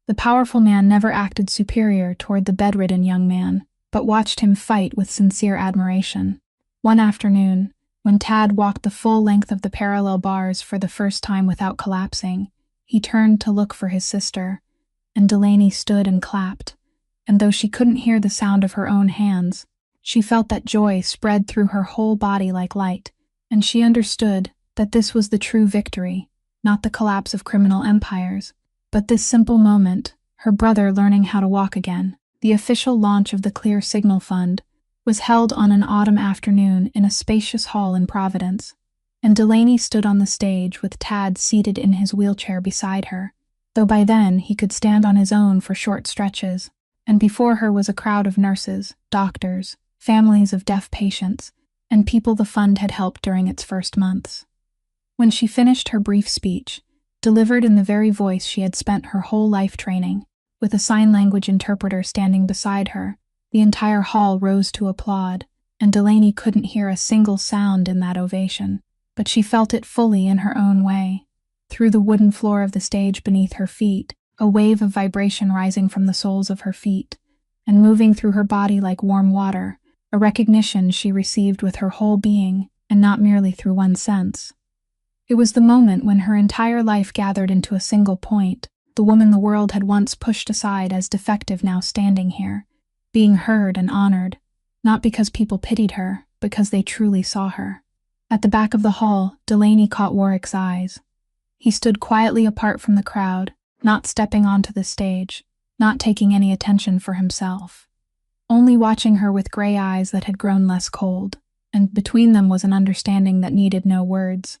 The powerful man never acted superior toward the bedridden young man, but watched him fight with sincere admiration. One afternoon, when Tad walked the full length of the parallel bars for the first time without collapsing, he turned to look for his sister, and Delaney stood and clapped, and though she couldn't hear the sound of her own hands, she felt that joy spread through her whole body like light, and she understood that this was the true victory, not the collapse of criminal empires, but this simple moment, her brother learning how to walk again. The official launch of the Clear Signal Fund was held on an autumn afternoon in a spacious hall in Providence, and Delaney stood on the stage with Tad seated in his wheelchair beside her, though by then he could stand on his own for short stretches, and before her was a crowd of nurses, doctors, families of deaf patients, and people the fund had helped during its first months. When she finished her brief speech, delivered in the very voice she had spent her whole life training, with a sign language interpreter standing beside her, the entire hall rose to applaud, and Delaney couldn't hear a single sound in that ovation, but she felt it fully in her own way. Through the wooden floor of the stage beneath her feet, a wave of vibration rising from the soles of her feet, and moving through her body like warm water, a recognition she received with her whole being, and not merely through one sense. It was the moment when her entire life gathered into a single point, the woman the world had once pushed aside as defective now standing here, being heard and honored, not because people pitied her, because they truly saw her. At the back of the hall, Delaney caught Warwick's eyes. He stood quietly apart from the crowd, not stepping onto the stage, not taking any attention for himself, only watching her with gray eyes that had grown less cold, and between them was an understanding that needed no words.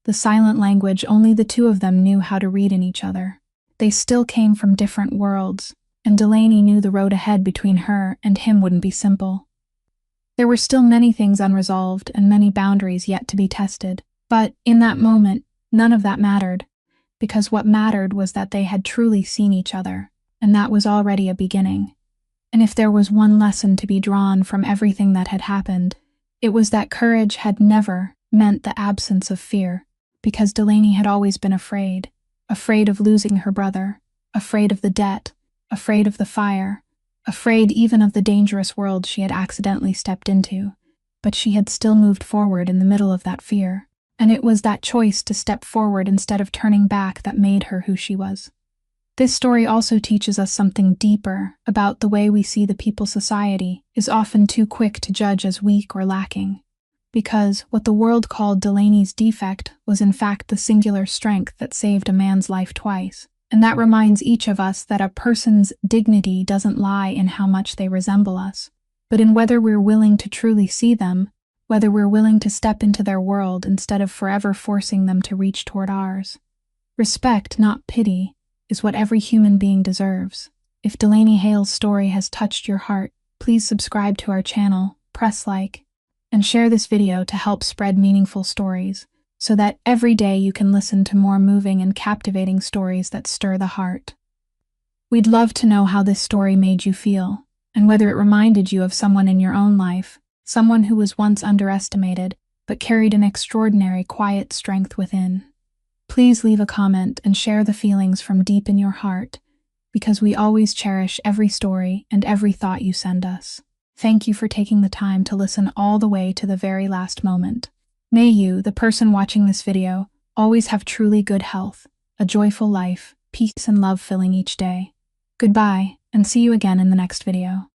The silent language only the two of them knew how to read in each other. They still came from different worlds, and Delaney knew the road ahead between her and him wouldn't be simple. There were still many things unresolved and many boundaries yet to be tested, but in that moment, none of that mattered, because what mattered was that they had truly seen each other, and that was already a beginning. And if there was one lesson to be drawn from everything that had happened, it was that courage had never meant the absence of fear, because Delaney had always been afraid of losing her brother, afraid of the debt, afraid of the fire, afraid even of the dangerous world she had accidentally stepped into, but she had still moved forward in the middle of that fear, and it was that choice to step forward instead of turning back that made her who she was. This story also teaches us something deeper about the way we see the people society is often too quick to judge as weak or lacking, because what the world called Delaney's defect was in fact the singular strength that saved a man's life twice. And that reminds each of us that a person's dignity doesn't lie in how much they resemble us, but in whether we're willing to truly see them, whether we're willing to step into their world instead of forever forcing them to reach toward ours. Respect, not pity, is what every human being deserves. If Delaney Hale's story has touched your heart, please subscribe to our channel, press like, and share this video to help spread meaningful stories, so that every day you can listen to more moving and captivating stories that stir the heart. We'd love to know how this story made you feel, and whether it reminded you of someone in your own life, someone who was once underestimated, but carried an extraordinary quiet strength within. Please leave a comment and share the feelings from deep in your heart, because we always cherish every story and every thought you send us. Thank you for taking the time to listen all the way to the very last moment. May you, the person watching this video, always have truly good health, a joyful life, peace and love filling each day. Goodbye, and see you again in the next video.